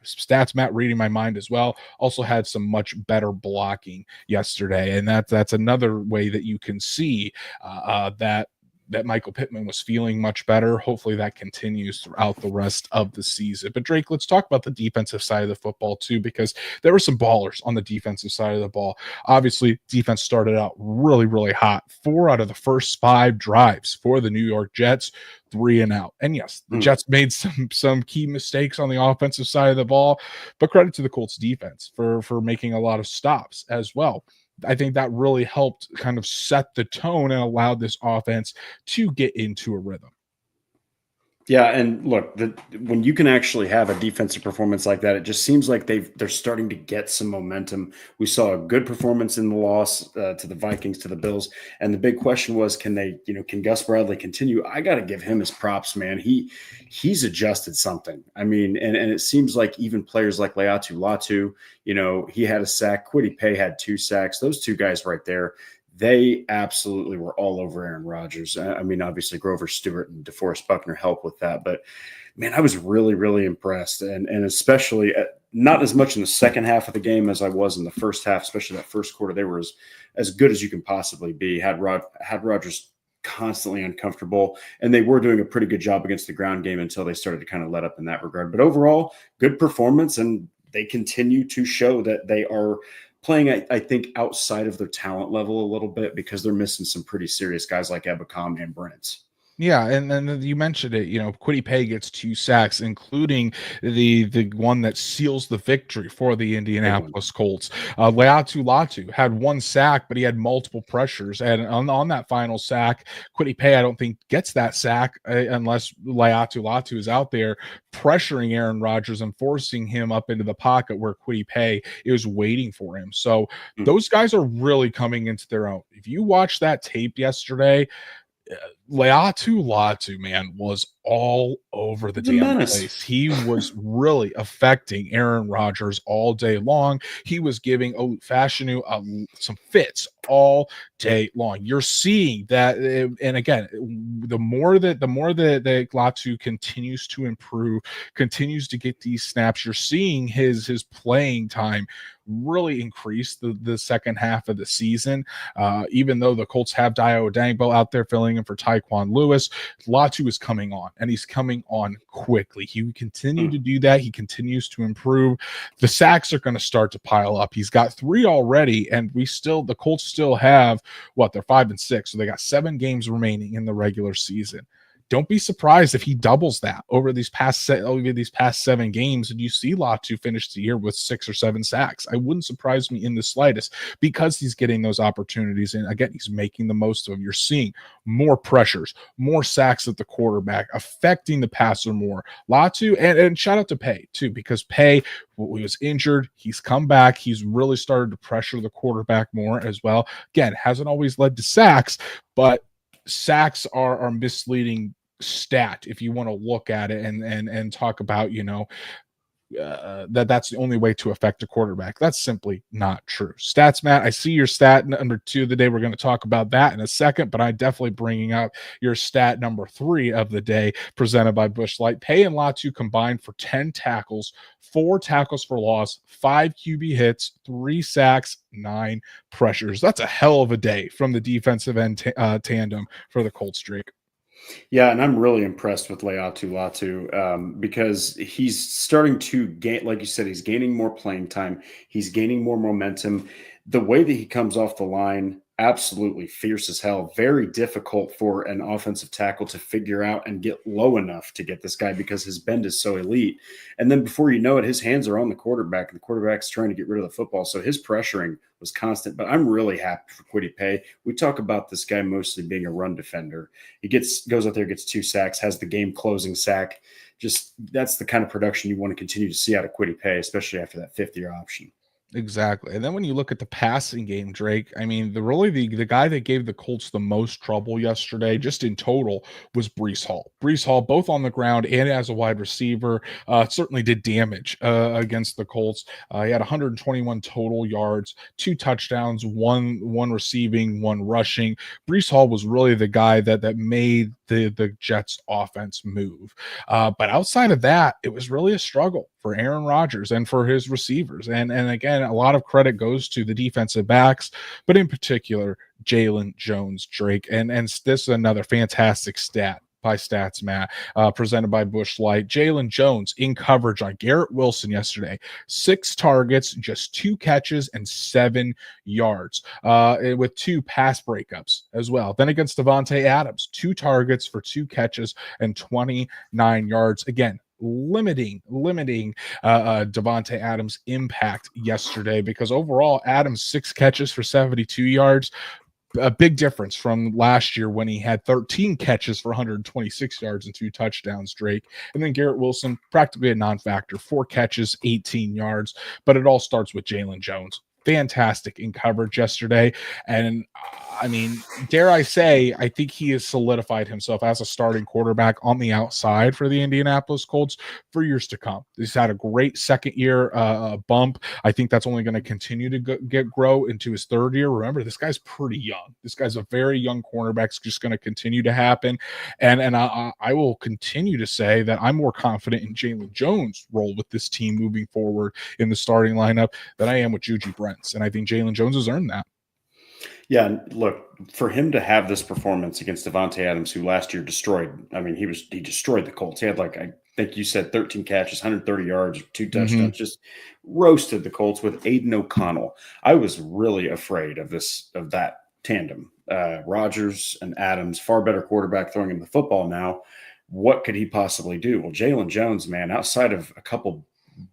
[SPEAKER 1] stats Matt reading my mind as well, also had some much better blocking yesterday, and that's another way that you can see that Michael Pittman was feeling much better. Hopefully that continues throughout the rest of the season. But Drake, let's talk about the defensive side of the football too, because there were some ballers on the defensive side of the ball. Obviously, defense started out really, really hot. 4 out of the first 5 drives for the New York Jets, 3 and out. And yes, the Jets made some key mistakes on the offensive side of the ball, but credit to the Colts defense for making a lot of stops as well. I think that really helped kind of set the tone and allowed this offense to get into a rhythm.
[SPEAKER 2] Yeah, and look, when you can actually have a defensive performance like that, it just seems like they're starting to get some momentum. We saw a good performance in the loss to the Vikings, to the Bills, and the big question was, can Gus Bradley continue? I got to give him his props, man. He's adjusted something. I mean, and it seems like even players like Leatu Latu, he had a sack. Kwity Paye had 2 sacks. Those 2 guys right there, they absolutely were all over Aaron Rodgers. I mean, obviously Grover Stewart and DeForest Buckner helped with that, but man, I was really, really impressed. And especially not as much in the second half of the game as I was in the first half, especially that first quarter. They were as good as you can possibly be. Had Rodgers constantly uncomfortable, and they were doing a pretty good job against the ground game until they started to kind of let up in that regard. But overall, good performance, and they continue to show that they are playing, I think, outside of their talent level a little bit, because they're missing some pretty serious guys like Ebukam and Brent.
[SPEAKER 1] Yeah, and then you mentioned it. Kwity Paye gets 2 sacks, including the one that seals the victory for the Indianapolis Colts. Leatu Latu had 1 sack, but he had multiple pressures, and on that final sack, Kwity Paye, I don't think, gets that sack unless Leatu Latu is out there pressuring Aaron Rodgers and forcing him up into the pocket where Kwity Paye is waiting for him. So those guys are really coming into their own. If you watch that tape yesterday, Leatu Latu, man, was all over the damn place. He was really affecting Aaron Rodgers all day long. He was giving Fashanu some fits all day long. You're seeing that, and again, the more that Latu continues to improve, continues to get these snaps, you're seeing his playing time really increase the second half of the season. Even though the Colts have Dio Odangbo out there filling in for Tyquan Lewis, Latu is coming on, and he's coming on quickly. He would continue to do that. He continues to improve. The sacks are going to start to pile up. He's got 3 already, and the Colts still have they're 5-6, so they got 7 games remaining in the regular season. Don't be surprised if he doubles that over these past 7 games, and you see Latu finish the year with 6 or 7 sacks. I wouldn't surprise me in the slightest, because he's getting those opportunities, and again, he's making the most of them. You're seeing more pressures, more sacks at the quarterback, affecting the passer more. Latu, and shout out to Paye too, because Paye, he was injured, he's come back, he's really started to pressure the quarterback more as well. Again, hasn't always led to sacks, but sacks are misleading stat if you want to look at it and talk about that's the only way to affect a quarterback. That's simply not true. Stats, Matt, I see your stat number 2 of the day. We're going to talk about that in a second, but I'm definitely bringing up your stat number 3 of the day, presented by Busch Light. Paye and Latu combined for 10 tackles, 4 tackles for loss, 5 QB hits, 3 sacks, 9 pressures. That's a hell of a day from the defensive end tandem for the Colts, Drake.
[SPEAKER 2] Yeah, and I'm really impressed with Leatu Latu because he's starting to gain, like you said, he's gaining more playing time. He's gaining more momentum. The way that he comes off the line, absolutely fierce as hell. Very difficult for an offensive tackle to figure out and get low enough to get this guy, because his bend is so elite. And then before you know it, his hands are on the quarterback, and the quarterback's trying to get rid of the football. So his pressuring was constant. But I'm really happy for Kwity Paye. We talk about this guy mostly being a run defender. He goes out there, gets 2 sacks, has the game closing sack. Just that's the kind of production you want to continue to see out of Kwity Paye, especially after that 5th-year option.
[SPEAKER 1] Exactly. And then when you look at the passing game, Drake, I mean, the guy that gave the Colts the most trouble yesterday, just in total, was Breece Hall. Breece Hall, both on the ground and as a wide receiver, certainly did damage against the Colts. He had 121 total yards, 2 touchdowns, one receiving, 1 rushing. Breece Hall was really the guy that made the Jets offense move. But outside of that, it was really a struggle for Aaron Rodgers and for his receivers. And again, a lot of credit goes to the defensive backs, but in particular, Jalen Jones, Drake. And this is another fantastic stat by Stats Matt, presented by Busch Light. Jalen Jones in coverage on Garrett Wilson yesterday, 6 targets, just 2 catches, and 7 yards, with 2 pass breakups as well. Then against Devontae Adams, 2 targets for 2 catches and 29 yards. Again, limiting Davante Adams' impact yesterday, because overall Adams 6 catches for 72 yards, a big difference from last year when he had 13 catches for 126 yards and 2 touchdowns, Drake. And then Garrett Wilson, practically a non-factor, 4 catches, 18 yards. But it all starts with Jalen Jones. Fantastic in coverage yesterday. And I mean, dare I say, I think he has solidified himself as a starting quarterback on the outside for the Indianapolis Colts for years to come. He's had a great second year bump. I think that's only going to continue to grow into his third year. Remember, this guy's pretty young. This guy's a very young cornerback. It's just going to continue to happen. And I will continue to say that I'm more confident in Jalen Jones' role with this team moving forward in the starting lineup than I am with Juju Brents. And I think Jalen Jones has earned that.
[SPEAKER 2] Yeah, and look, for him to have this performance against Davante Adams, who last year destroyed, I mean, he destroyed the Colts. He had, like, I think you said 13 catches, 130 yards, 2 touchdowns, just roasted the Colts with Aiden O'Connell. I was really afraid of that tandem. Rodgers and Adams, far better quarterback throwing him the football now. What could he possibly do? Well, Jalen Jones, man, outside of a couple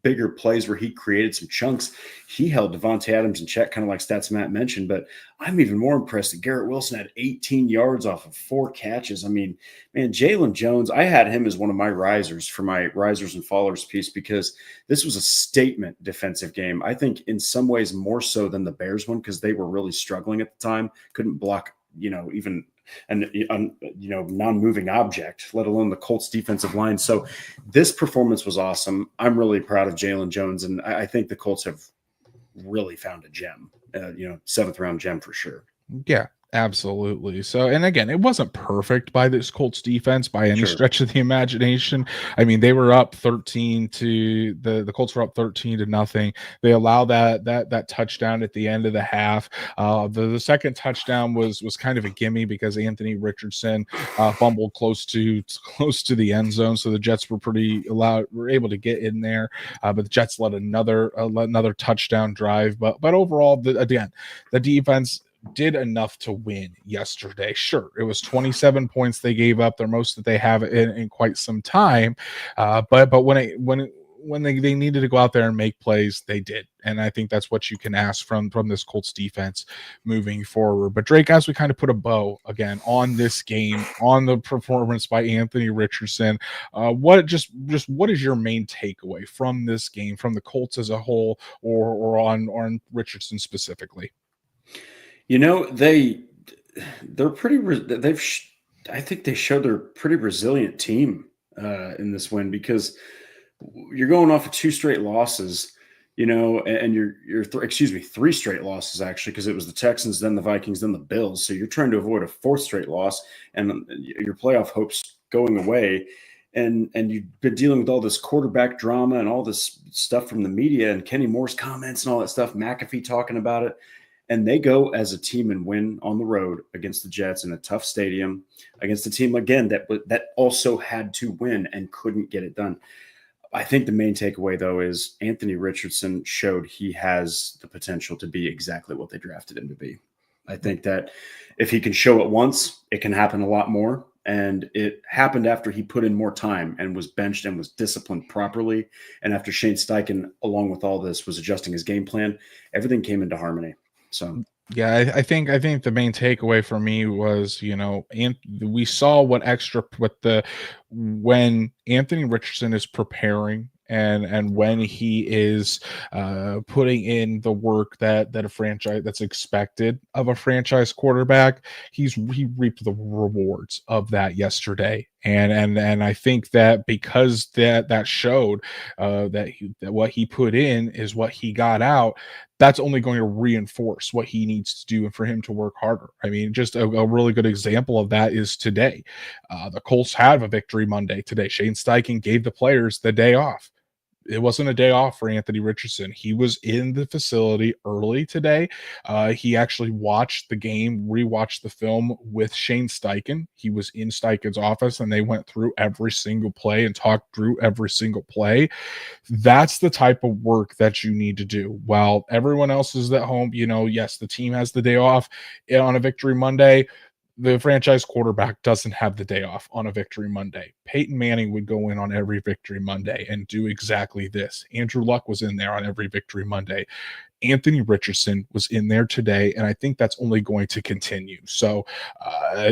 [SPEAKER 2] bigger plays where he created some chunks, he held Davante Adams in check, kind of like Stats Matt mentioned. But I'm even more impressed that Garrett Wilson had 18 yards off of 4 catches. I mean, man, Jalen Jones, I had him as one of my risers for my risers and followers piece, because this was a statement defensive game. I think in some ways more so than the Bears one, because they were really struggling at the time, couldn't block, even non-moving object, let alone the Colts defensive line. So this performance was awesome. I'm really proud of Jalen Jones, and I think the Colts have really found a gem, 7th round gem for sure.
[SPEAKER 1] Yeah, absolutely. So, and again, it wasn't perfect by this Colts defense by any stretch of the imagination. I mean, they were up 13 to the Colts were up 13-0. They allow that touchdown at the end of the half. The second touchdown was kind of a gimme because Anthony Richardson fumbled close to the end zone. So the Jets were able to get in there, but the Jets led another touchdown drive. But overall, the defense did enough to win yesterday. Sure, it was 27 points they gave up, their most that they have in quite some time. But when they needed to go out there and make plays, they did. And I think that's what you can ask from this Colts defense moving forward. But Drake, as we kind of put a bow again on this game, on the performance by Anthony Richardson, what is your main takeaway from this game, from the Colts as a whole, or on Richardson specifically?
[SPEAKER 2] They're pretty. I think they showed they're a pretty resilient team in this win, because you're going off of 2 straight losses, and you're 3 straight losses actually, because it was the Texans, then the Vikings, then the Bills. So you're trying to avoid a 4th straight loss, and your playoff hopes going away. And you've been dealing with all this quarterback drama and all this stuff from the media and Kenny Moore's comments and all that stuff, McAfee talking about it. And they go as a team and win on the road against the Jets in a tough stadium, against a team, again, that also had to win and couldn't get it done. I think the main takeaway, though, is Anthony Richardson showed he has the potential to be exactly what they drafted him to be. I think that if he can show it once, it can happen a lot more. And it happened after he put in more time and was benched and was disciplined properly. And after Shane Steichen, along with all this, was adjusting his game plan, everything came into harmony. So
[SPEAKER 1] yeah, I think the main takeaway for me was, we saw when Anthony Richardson is preparing and when he is putting in the work that a franchise that's expected of a franchise quarterback, he reaped the rewards of that yesterday. And I think that because that showed that what he put in is what he got out, that's only going to reinforce what he needs to do and for him to work harder. I mean, just a really good example of that is today. The Colts had a victory Monday today. Shane Steichen gave the players the day off. It wasn't a day off for Anthony Richardson. He was in the facility early today. He actually watched the game, rewatched the film with Shane Steichen. He was in Steichen's office, and they went through every single play and talked through every single play. That's the type of work that you need to do. While everyone else is at home, yes, the team has the day off on a victory Monday. the franchise quarterback doesn't have the day off on a Victory Monday. Peyton Manning would go in on every Victory Monday and do exactly this. Andrew Luck was in there on every Victory Monday. Anthony Richardson was in there today, and I think that's only going to continue. So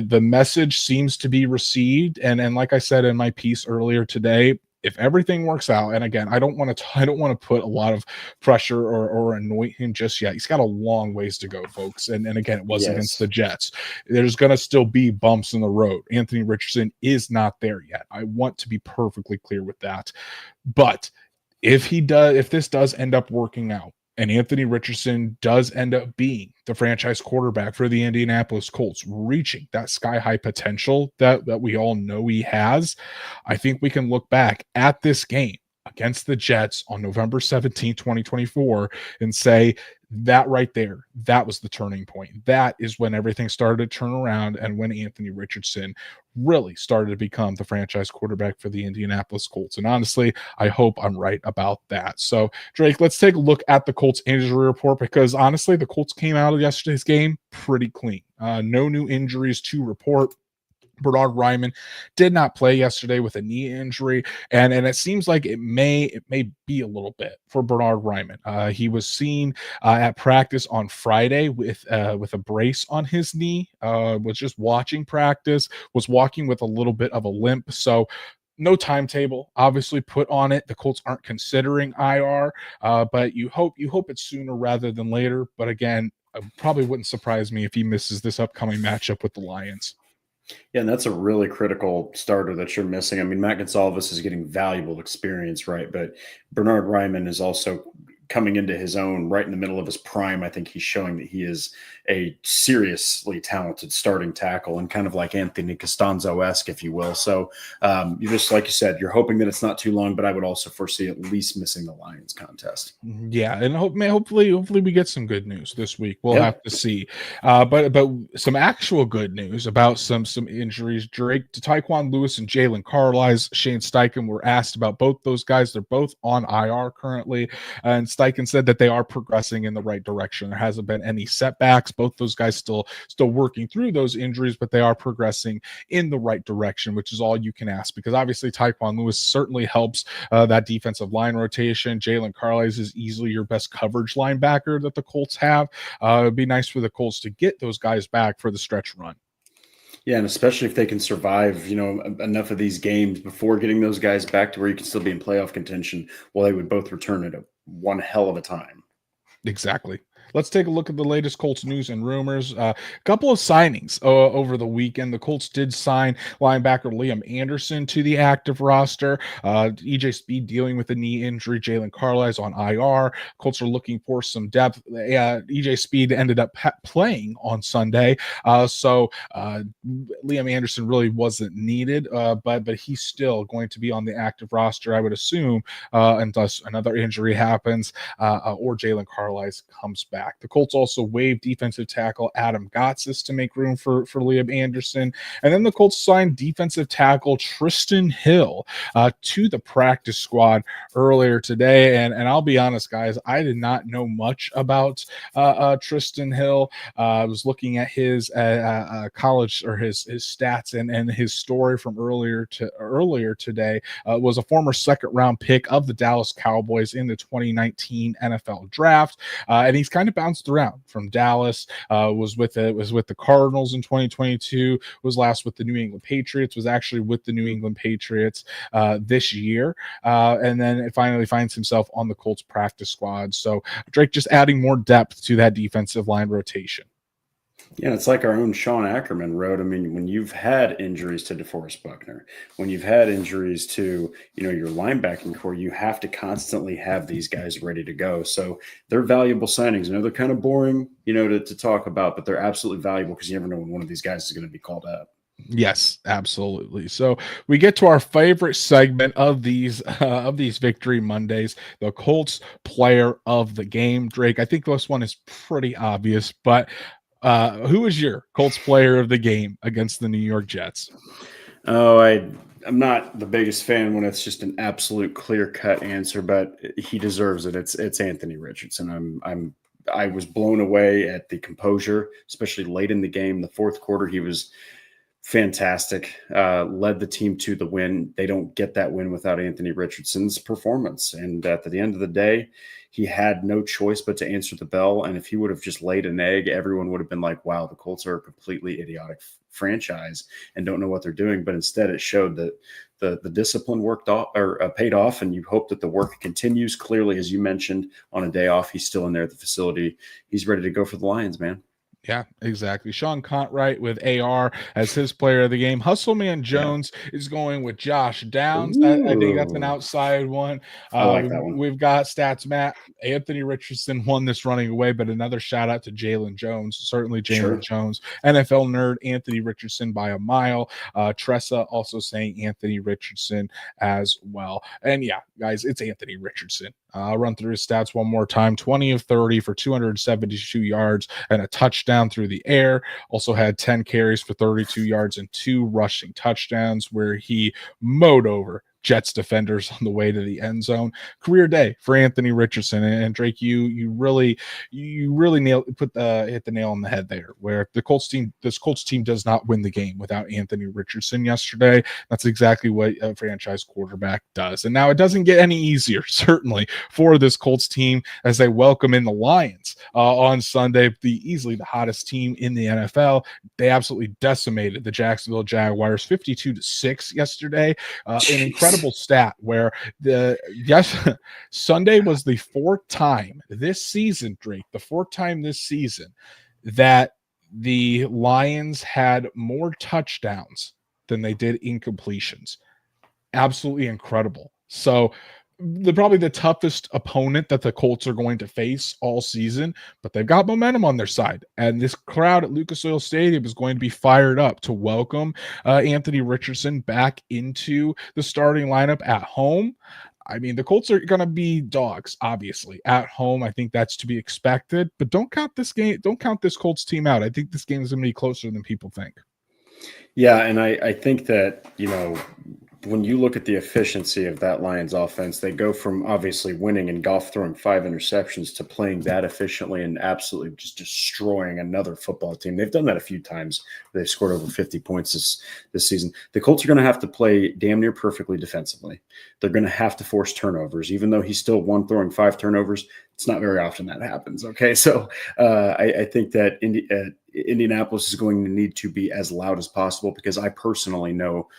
[SPEAKER 1] the message seems to be received, and like I said in my piece earlier today, if everything works out, and again, I don't want to put a lot of pressure or anoint him just yet. He's got a long ways to go, folks. And again, it was against the Jets. There's going to still be bumps in the road. Anthony Richardson is not there yet. I want to be perfectly clear with that. But if this does end up working out, and Anthony Richardson does end up being the franchise quarterback for the Indianapolis Colts, reaching that sky-high potential that we all know he has, I think we can look back at this game against the Jets on November 17, 2024, and say that right there, that was the turning point. That is when everything started to turn around and when Anthony Richardson really started to become the franchise quarterback for the Indianapolis Colts. And honestly, I hope I'm right about that. So, Drake, let's take a look at the Colts injury report, because honestly, the Colts came out of yesterday's game pretty clean. No new injuries to report. Bernhard Raimann did not play yesterday with a knee injury, and it seems like it may be a little bit for Bernhard Raimann. He was seen at practice on Friday with a brace on his knee. Was just watching practice, was walking with a little bit of a limp. So no timetable obviously put on it. The Colts aren't considering IR, but you hope it's sooner rather than later. But again, it probably wouldn't surprise me if he misses this upcoming matchup with the Lions.
[SPEAKER 2] Yeah, and that's a really critical starter that you're missing. I mean, Matt Gonsalves is getting valuable experience, right? But Bernhard Raimann is also coming into his own right in the middle of his prime. I think he's showing that he is a seriously talented starting tackle and kind of like Anthony Costanzo-esque, if you will. So you just, like you said, you're hoping that it's not too long, but I would also foresee at least missing the Lions contest.
[SPEAKER 1] Yeah, and hopefully we get some good news this week. We'll have to see. But some actual good news about some injuries. Drake, Tyquan Lewis and Jalen Carlisle, Shane Steichen were asked about both those guys. They're both on IR currently, and Steichen said that they are progressing in the right direction. There hasn't been any setbacks. Both those guys still working through those injuries, but they are progressing in the right direction, which is all you can ask, because obviously Tyquan Lewis certainly helps that defensive line rotation. Jalen Carlisle is easily your best coverage linebacker that the Colts have. It'd be nice for the Colts to get those guys back for the stretch run.
[SPEAKER 2] Yeah, and especially if they can survive, enough of these games before getting those guys back to where you can still be in playoff contention, well, they would both return at one hell of a time.
[SPEAKER 1] Exactly. Let's take a look at the latest Colts news and rumors. A couple of signings over the weekend. The Colts did sign linebacker Liam Anderson to the active roster. EJ Speed dealing with a knee injury. Jalen Carlisle on IR. Colts are looking for some depth. EJ Speed ended up playing on Sunday, so Liam Anderson really wasn't needed, but he's still going to be on the active roster, I would assume, unless another injury happens or Jalen Carlisle comes back. The Colts also waived defensive tackle Adam Gotsis to make room for Liam Anderson. And then the Colts signed defensive tackle Tristan Hill to the practice squad earlier today. And I'll be honest, guys, I did not know much about Tristan Hill. I was looking at his college or his stats and his story from earlier today. Was a former second-round pick of the Dallas Cowboys in the 2019 NFL draft. And he's kind of bounced around from Dallas, was with the Cardinals in 2022, was last with the New England Patriots, was actually with the New England Patriots this year, and then it finally finds himself on the Colts practice squad. So Drake just adding more depth to that defensive line rotation.
[SPEAKER 2] Yeah, it's like our own Sean Ackerman wrote. I mean, when you've had injuries to DeForest Buckner, when you've had injuries to, your linebacking core, you have to constantly have these guys ready to go. So they're valuable signings. I know they're kind of boring, to talk about, but they're absolutely valuable because you never know when one of these guys is going to be called up.
[SPEAKER 1] Yes, absolutely. So we get to our favorite segment of these Victory Mondays, the Colts Player of the Game. Drake, I think this one is pretty obvious, but who is your Colts Player of the Game against the New York Jets?
[SPEAKER 2] Oh, I'm not the biggest fan when it's just an absolute clear-cut answer, but he deserves it. It's Anthony Richardson. I'm I was blown away at the composure, especially late in the game. The fourth quarter, he was fantastic, led the team to the win. They don't get that win without Anthony Richardson's performance. And at the end of the day, he had no choice but to answer the bell. And if he would have just laid an egg, everyone would have been like, wow, the Colts are a completely idiotic franchise and don't know what they're doing. But instead, it showed that the discipline worked off or paid off. And you hope that the work continues. Clearly, as you mentioned, on a day off, he's still in there at the facility. He's ready to go for the Lions, man.
[SPEAKER 1] Yeah, exactly. Sean Contright with AR as his player of the game. Hustleman Jones is going with Josh Downs. I think that's an outside one.
[SPEAKER 2] I like that one.
[SPEAKER 1] We've got Stats Matt. Anthony Richardson won this running away, but another shout out to Jalen Jones. Certainly Jalen Jones. NFL nerd Anthony Richardson by a mile. Tressa also saying Anthony Richardson as well. And yeah, guys, it's Anthony Richardson. I'll run through his stats one more time. 20 of 30 for 272 yards and a touchdown through the air. Also had 10 carries for 32 yards and 2 rushing touchdowns where he mowed over Jets defenders on the way to the end zone. Career day for Anthony Richardson. And Drake, you really hit the nail on the head there, where this Colts team does not win the game without Anthony Richardson yesterday. That's exactly what a franchise quarterback does. And now it doesn't get any easier, certainly, for this Colts team as they welcome in the Lions on Sunday, easily the hottest team in the NFL. They absolutely decimated the Jacksonville Jaguars 52-6 yesterday. An incredible stat where Sunday was the fourth time this season, Drake, that the Lions had more touchdowns than they did incompletions. Absolutely incredible. So probably the toughest opponent that the Colts are going to face all season, but they've got momentum on their side. And this crowd at Lucas Oil Stadium is going to be fired up to welcome Anthony Richardson back into the starting lineup at home. I mean, the Colts are going to be dogs, obviously, at home. I think that's to be expected, but don't count this Colts team out. I think this game is going to be closer than people think.
[SPEAKER 2] Yeah, and I think that, when you look at the efficiency of that Lions offense, they go from obviously winning and Goff throwing 5 interceptions to playing that efficiently and absolutely just destroying another football team. They've done that a few times. They've scored over 50 points this season. The Colts are going to have to play damn near perfectly defensively. They're going to have to force turnovers, even though he's still one throwing 5 turnovers. It's not very often that happens. Okay, so I think that Indianapolis is going to need to be as loud as possible, because I personally know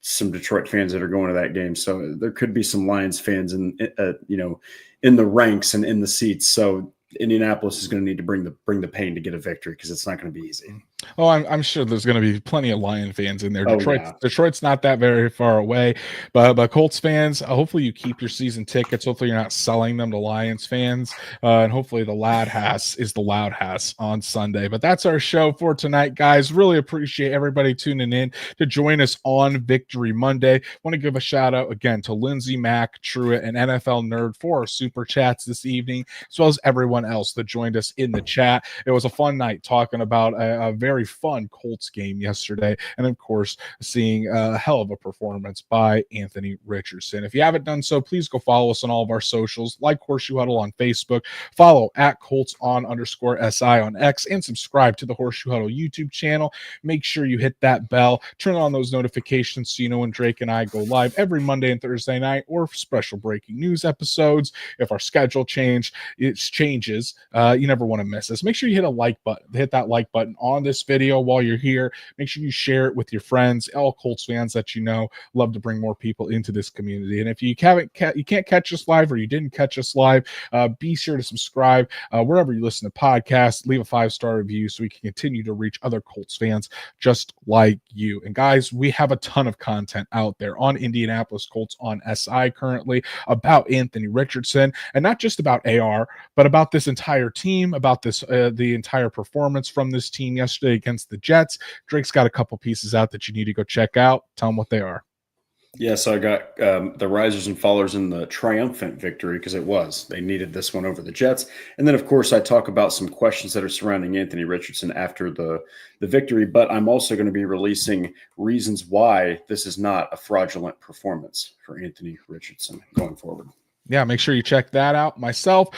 [SPEAKER 2] some Detroit fans that are going to that game. So there could be some Lions fans in the ranks and in the seats. So Indianapolis is going to need to bring the pain to get a victory, because it's not going to be easy.
[SPEAKER 1] Oh, I'm sure there's going to be plenty of Lion fans in there.
[SPEAKER 2] Oh, yeah.
[SPEAKER 1] Detroit's not that very far away, but Colts fans, hopefully you keep your season tickets. Hopefully you're not selling them to Lions fans, and hopefully the loud house on Sunday. But that's our show for tonight, guys. Really appreciate everybody tuning in to join us on Victory Monday. Want to give a shout out again to Lindsey, Mack, Truitt, and NFL Nerd for our super chats this evening, as well as everyone else that joined us in the chat. It was a fun night talking about a very fun Colts game yesterday, and of course seeing a hell of a performance by Anthony Richardson. If you haven't done so, please go follow us on all of our socials, like Horseshoe Huddle on Facebook, follow at Colts_SI on X, and subscribe to the Horseshoe Huddle YouTube channel. Make sure you hit that bell, turn on those notifications so you know when Drake and I go live every Monday and Thursday night, or special breaking news episodes. If our schedule changes, you never want to miss us. Make sure you hit that like button on this video while you're here. Make sure you share it with your friends, all Colts fans that you know. Love to bring more people into this community. And if you can't catch us live, or you didn't catch us live, be sure to subscribe wherever you listen to podcasts. Leave a 5-star review so we can continue to reach other Colts fans just like you. And guys, we have a ton of content out there on Indianapolis Colts on SI currently about Anthony Richardson, and not just about AR, but about this entire team, about this the entire performance from this team yesterday against the Jets. Drake's got a couple pieces out that you need to go check out. Tell them what they are.
[SPEAKER 2] Yeah, so I got the risers and fallers in the triumphant victory, because they needed this one over the Jets. And then, of course, I talk about some questions that are surrounding Anthony Richardson after the victory, but I'm also going to be releasing reasons why this is not a fraudulent performance for Anthony Richardson going forward.
[SPEAKER 1] Yeah, make sure you check that out. Myself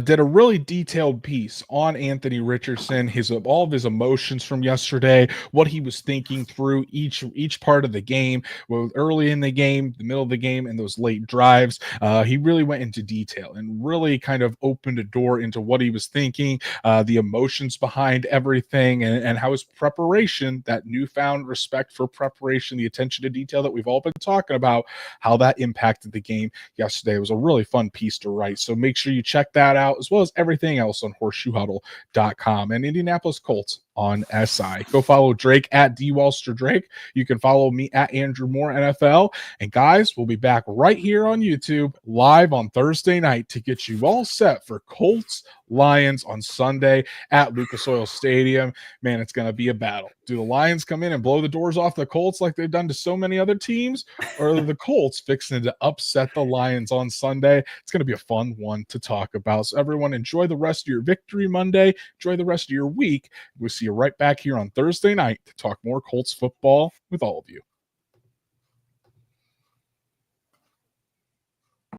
[SPEAKER 1] did a really detailed piece on Anthony Richardson, all of his emotions from yesterday, what he was thinking through each part of the game, well, early in the game, the middle of the game, and those late drives. He really went into detail and really kind of opened a door into what he was thinking, the emotions behind everything, and how his preparation, that newfound respect for preparation, the attention to detail that we've all been talking about, how that impacted the game yesterday. It was a really fun piece to write. So make sure you check that out, as well as everything else on horseshoehuddle.com and Indianapolis Colts on SI. Go follow Drake at DWalster You can follow me at Andrew Moore NFL. And guys, we'll be back right here on YouTube live on Thursday night to get you all set for Colts Lions on Sunday at Lucas Oil Stadium. Man, it's going to be a battle. Do the Lions come in and blow the doors off the Colts like they've done to so many other teams? Or are the Colts fixing to upset the Lions on Sunday? It's going to be a fun one to talk about. So everyone, enjoy the rest of your Victory Monday. Enjoy the rest of your week. We'll see you right back here on Thursday night to talk more Colts football with all of you.